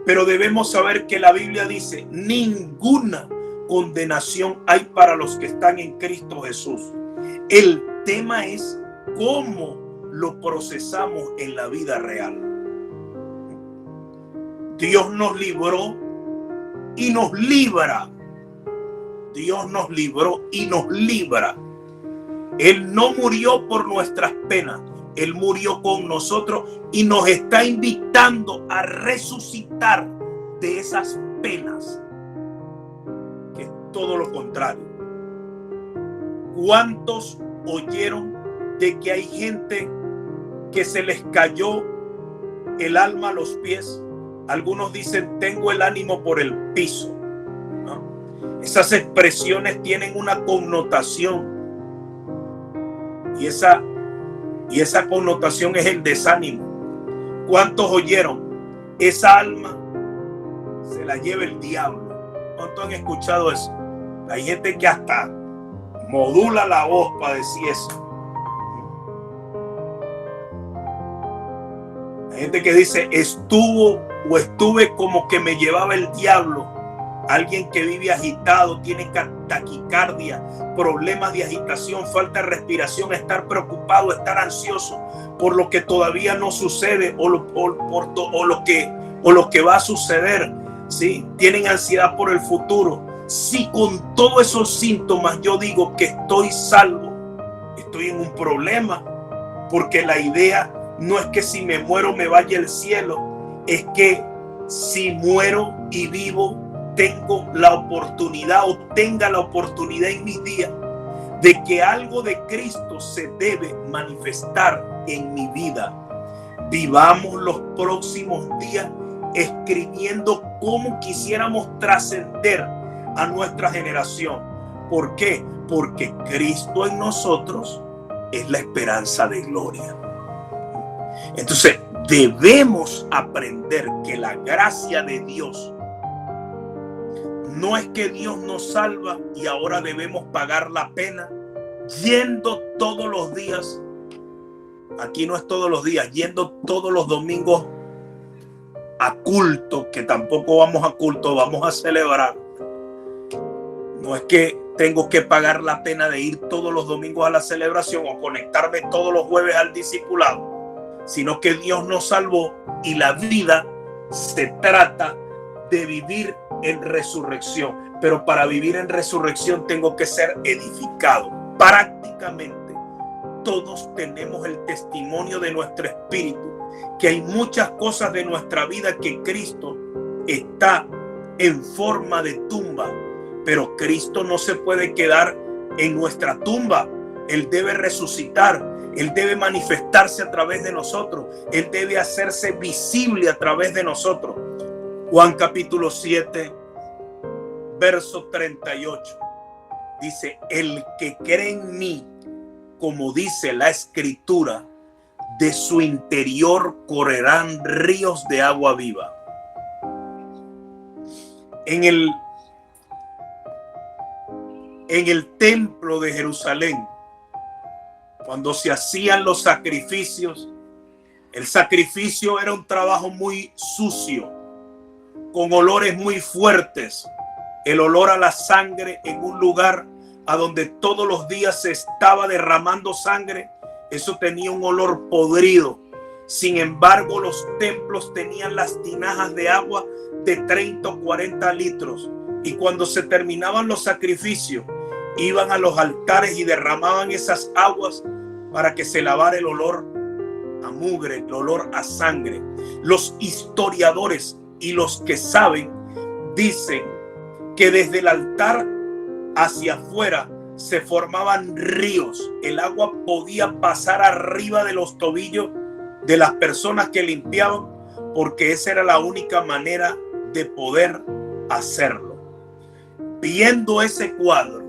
Pero debemos saber que la Biblia dice: ninguna condenación hay para los que están en Cristo Jesús. El tema es cómo lo procesamos en la vida real. Dios nos libró y nos libra. Dios nos libró y nos libra. Él no murió por nuestras penas. Él murió con nosotros y nos está invitando a resucitar de esas penas, que es todo lo contrario. ¿Cuántos oyeron de que hay gente que se les cayó el alma a los pies? Algunos dicen: tengo el ánimo por el piso, ¿no? Esas expresiones tienen una connotación. Y esa connotación es el desánimo. ¿Cuántos oyeron? Esa alma se la lleva el diablo. ¿Cuántos han escuchado eso? Hay gente que hasta modula la voz para decir eso. Hay gente que dice: estuve como que me llevaba el diablo. Alguien que vive agitado, tiene taquicardia, problemas de agitación, falta de respiración, estar preocupado, estar ansioso por lo que todavía no sucede o lo que va a suceder. ¿Sí? Tienen ansiedad por el futuro. Si con todos esos síntomas yo digo que estoy salvo, estoy en un problema, porque la idea no es que si me muero me vaya al cielo, es que si muero y vivo, tengo la oportunidad o tenga la oportunidad en mis días de que algo de Cristo se debe manifestar en mi vida. Vivamos los próximos días escribiendo cómo quisiéramos trascender a nuestra generación. ¿Por qué? Porque Cristo en nosotros es la esperanza de gloria. Entonces debemos aprender que la gracia de Dios no es que Dios nos salva y ahora debemos pagar la pena yendo todos los días. Aquí no es todos los días, yendo todos los domingos a culto, que tampoco vamos a culto, vamos a celebrar. No es que tengo que pagar la pena de ir todos los domingos a la celebración o conectarme todos los jueves al discipulado, sino que Dios nos salvó y la vida se trata de vivir en resurrección. Pero para vivir en resurrección tengo que ser edificado. Prácticamente todos tenemos el testimonio de nuestro espíritu, que hay muchas cosas de nuestra vida que Cristo está en forma de tumba, pero Cristo no se puede quedar en nuestra tumba. Él debe resucitar, Él debe manifestarse a través de nosotros, Él debe hacerse visible a través de nosotros. Juan capítulo 7, verso 38, dice: el que cree en mí, como dice la escritura, de su interior correrán ríos de agua viva. En el templo de Jerusalén, cuando se hacían los sacrificios, el sacrificio era un trabajo muy sucio, con olores muy fuertes. El olor a la sangre en un lugar a donde todos los días se estaba derramando sangre, eso tenía un olor podrido. Sin embargo, los templos tenían las tinajas de agua de 30 o 40 litros. Y cuando se terminaban los sacrificios, iban a los altares y derramaban esas aguas para que se lavara el olor a mugre, el olor a sangre. Los historiadores y los que saben dicen que desde el altar hacia afuera se formaban ríos. El agua podía pasar arriba de los tobillos de las personas que limpiaban, porque esa era la única manera de poder hacerlo. Viendo ese cuadro,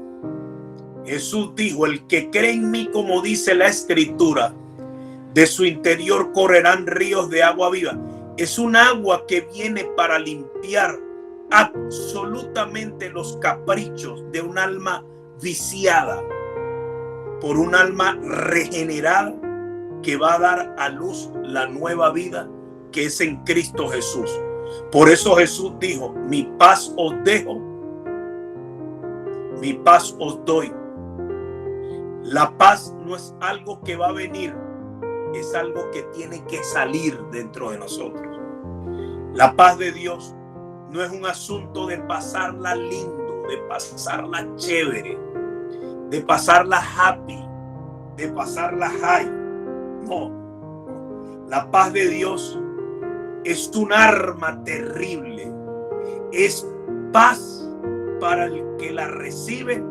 Jesús dijo: el que cree en mí, como dice la escritura, de su interior correrán ríos de agua viva. Es un agua que viene para limpiar absolutamente los caprichos de un alma viciada por un alma regenerada, que va a dar a luz la nueva vida que es en Cristo Jesús. Por eso Jesús dijo: mi paz os dejo, mi paz os doy. La paz no es algo que va a venir, es algo que tiene que salir dentro de nosotros. La paz de Dios no es un asunto de pasarla lindo, de pasarla chévere, de pasarla happy, de pasarla high. No, la paz de Dios es un arma terrible. Es paz para el que la recibe,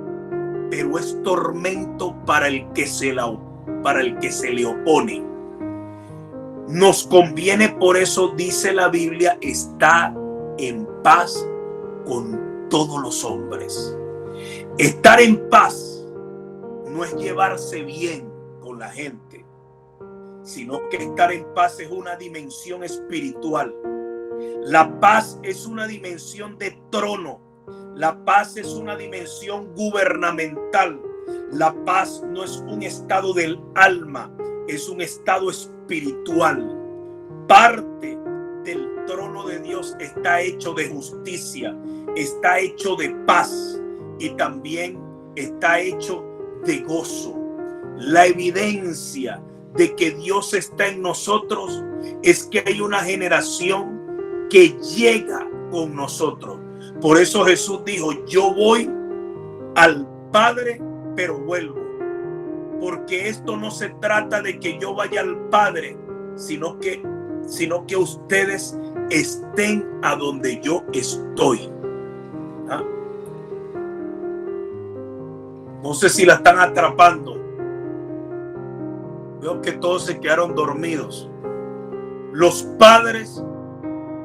pero es tormento para el que se le opone. Nos conviene, por eso dice la Biblia, estar en paz con todos los hombres. Estar en paz no es llevarse bien con la gente, sino que estar en paz es una dimensión espiritual. La paz es una dimensión de trono. La paz es una dimensión gubernamental. La paz no es un estado del alma, es un estado espiritual. Parte del trono de Dios está hecho de justicia, está hecho de paz y también está hecho de gozo. La evidencia de que Dios está en nosotros es que hay una generación que llega con nosotros. Por eso Jesús dijo: yo voy al Padre, pero vuelvo. Porque esto no se trata de que yo vaya al Padre, sino que ustedes estén a donde yo estoy. ¿Ah? No sé si la están atrapando. Veo que todos se quedaron dormidos. Los padres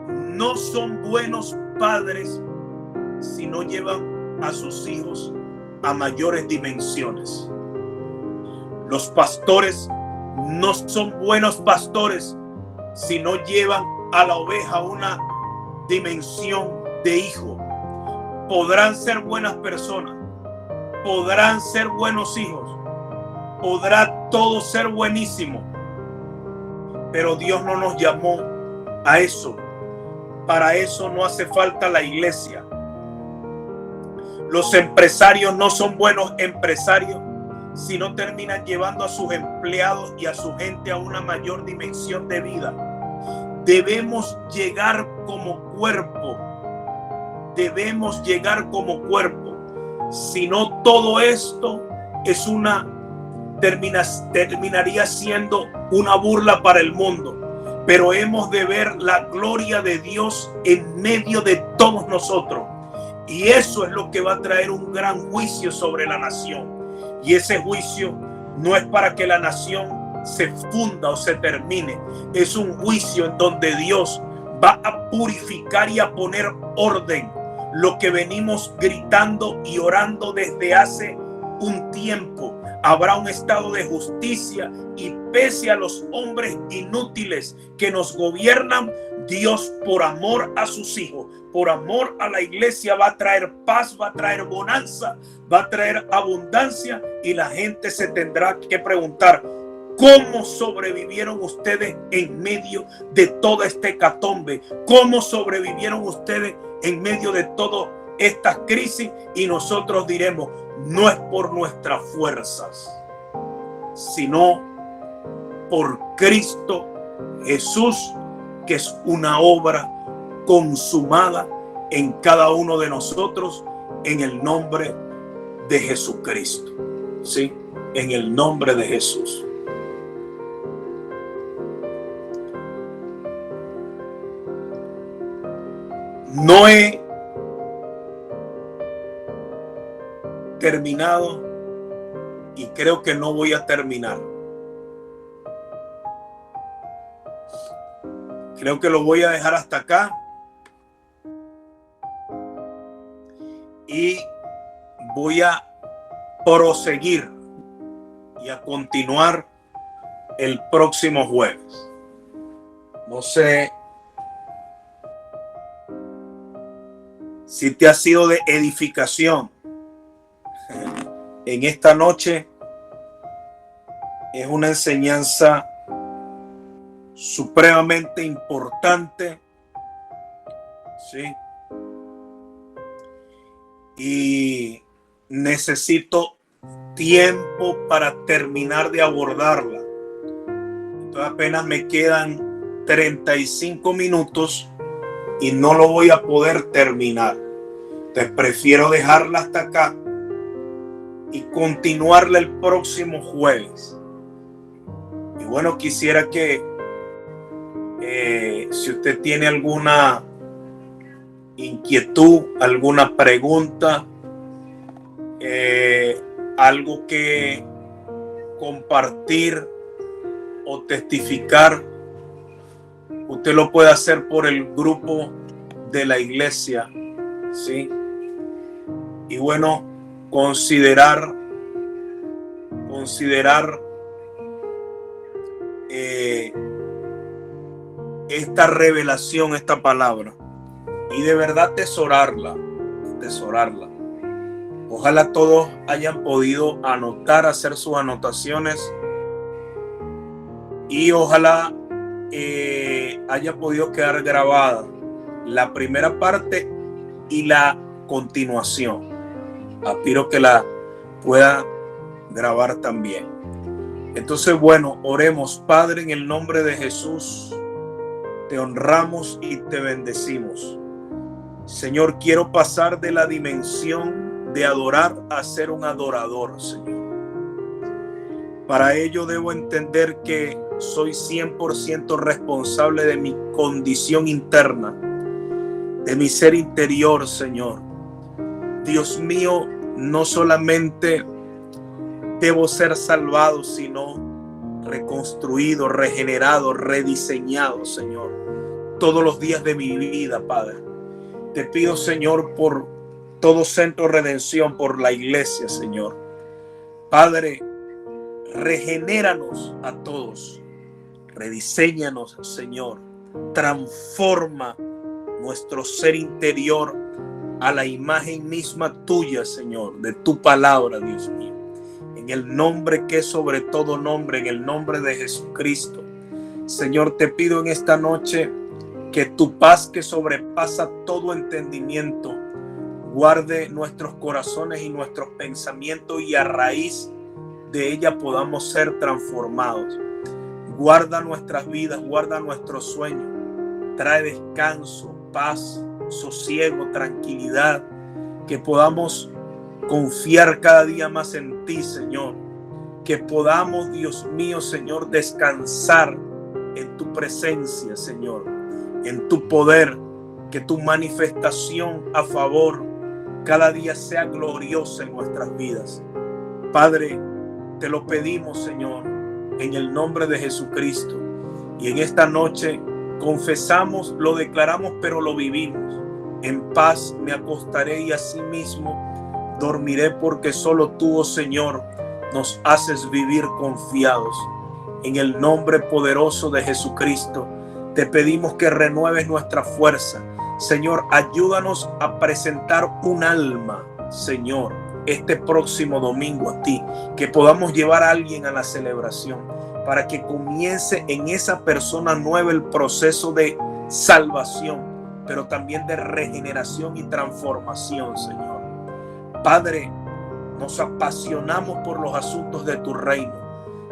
no son buenos padres si no llevan a sus hijos a mayores dimensiones. Los pastores no son buenos pastores si no llevan a la oveja a una dimensión de hijo. Podrán ser buenas personas, podrán ser buenos hijos, podrá todo ser buenísimo, pero Dios no nos llamó a eso. Para eso no hace falta la iglesia. Los empresarios no son buenos empresarios si no terminan llevando a sus empleados y a su gente a una mayor dimensión de vida. Debemos llegar como cuerpo. Debemos llegar como cuerpo. Si no, todo esto es terminaría siendo una burla para el mundo. Pero hemos de ver la gloria de Dios en medio de todos nosotros. Y eso es lo que va a traer un gran juicio sobre la nación. Y ese juicio no es para que la nación se funda o se termine. Es un juicio en donde Dios va a purificar y a poner orden. Lo que venimos gritando y orando desde hace un tiempo. Habrá un estado de justicia y pese a los hombres inútiles que nos gobiernan, Dios, por amor a sus hijos, por amor a la iglesia, va a traer paz, va a traer bonanza, va a traer abundancia, y la gente se tendrá que preguntar: ¿cómo sobrevivieron ustedes en medio de toda esta hecatombe? ¿Cómo sobrevivieron ustedes en medio de todas estas crisis? Y nosotros diremos: no es por nuestras fuerzas, sino por Cristo Jesús, que es una obra consumada en cada uno de nosotros, en el nombre de Jesucristo. Sí, en el nombre de Jesús. No he terminado y creo que no voy a terminar. Creo que lo voy a dejar hasta acá y voy a proseguir y a continuar el próximo jueves. No sé si te ha sido de edificación en esta noche. Es una enseñanza supremamente importante, ¿sí? Y necesito tiempo para terminar de abordarla. Entonces apenas me quedan 35 minutos y no lo voy a poder terminar. Entonces prefiero dejarla hasta acá y continuarla el próximo jueves. Y bueno, quisiera que si usted tiene alguna inquietud, alguna pregunta, algo que compartir o testificar, usted lo puede hacer por el grupo de la iglesia, ¿sí? Y bueno, considerar esta revelación, esta palabra, y de verdad atesorarla. Ojalá todos hayan podido anotar, hacer sus anotaciones, y ojalá haya podido quedar grabada la primera parte y la continuación. Aspiro que la pueda grabar también. Entonces, bueno, oremos. Padre, en el nombre de Jesús, te honramos y te bendecimos. Señor, quiero pasar de la dimensión de adorar a ser un adorador, Señor. Para ello debo entender que soy 100% responsable de mi condición interna, de mi ser interior, Señor. Dios mío, no solamente debo ser salvado, sino reconstruido, regenerado, rediseñado, Señor, todos los días de mi vida, Padre. Te pido, Señor, por todo Centro Redención, por la iglesia, Señor. Padre, regenéranos a todos, rediséñanos, Señor, transforma nuestro ser interior a la imagen misma tuya, Señor, de tu palabra, Dios mío. En en el nombre que es sobre todo nombre, en el nombre de Jesucristo. Señor, te pido en esta noche que tu paz que sobrepasa todo entendimiento guarde nuestros corazones y nuestros pensamientos, y a raíz de ella podamos ser transformados. Guarda nuestras vidas, guarda nuestros sueños, trae descanso, paz, sosiego, tranquilidad, que podamos confiar cada día más en ti, Señor, que podamos, Dios mío, Señor, descansar en tu presencia, Señor, en tu poder, que tu manifestación a favor cada día sea gloriosa en nuestras vidas. Padre, te lo pedimos, Señor, en el nombre de Jesucristo, y en esta noche confesamos, lo declaramos, pero lo vivimos. En paz me acostaré y asimismo dormiré, porque solo tú, oh Señor, nos haces vivir confiados. En el nombre poderoso de Jesucristo, te pedimos que renueves nuestra fuerza. Señor, ayúdanos a presentar un alma, Señor, este próximo domingo a ti, que podamos llevar a alguien a la celebración, para que comience en esa persona nueva el proceso de salvación, pero también de regeneración y transformación, Señor. Padre, nos apasionamos por los asuntos de tu reino,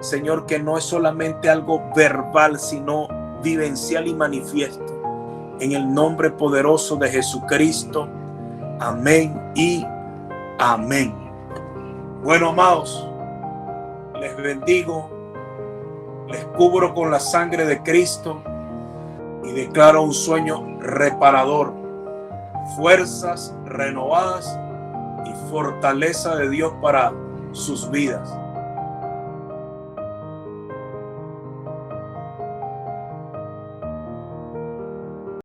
Señor, que no es solamente algo verbal, sino vivencial y manifiesto. En el nombre poderoso de Jesucristo. Amén y amén. Bueno, amados, les bendigo, les cubro con la sangre de Cristo y declaro un sueño reparador, fuerzas renovadas y fortaleza de Dios para sus vidas.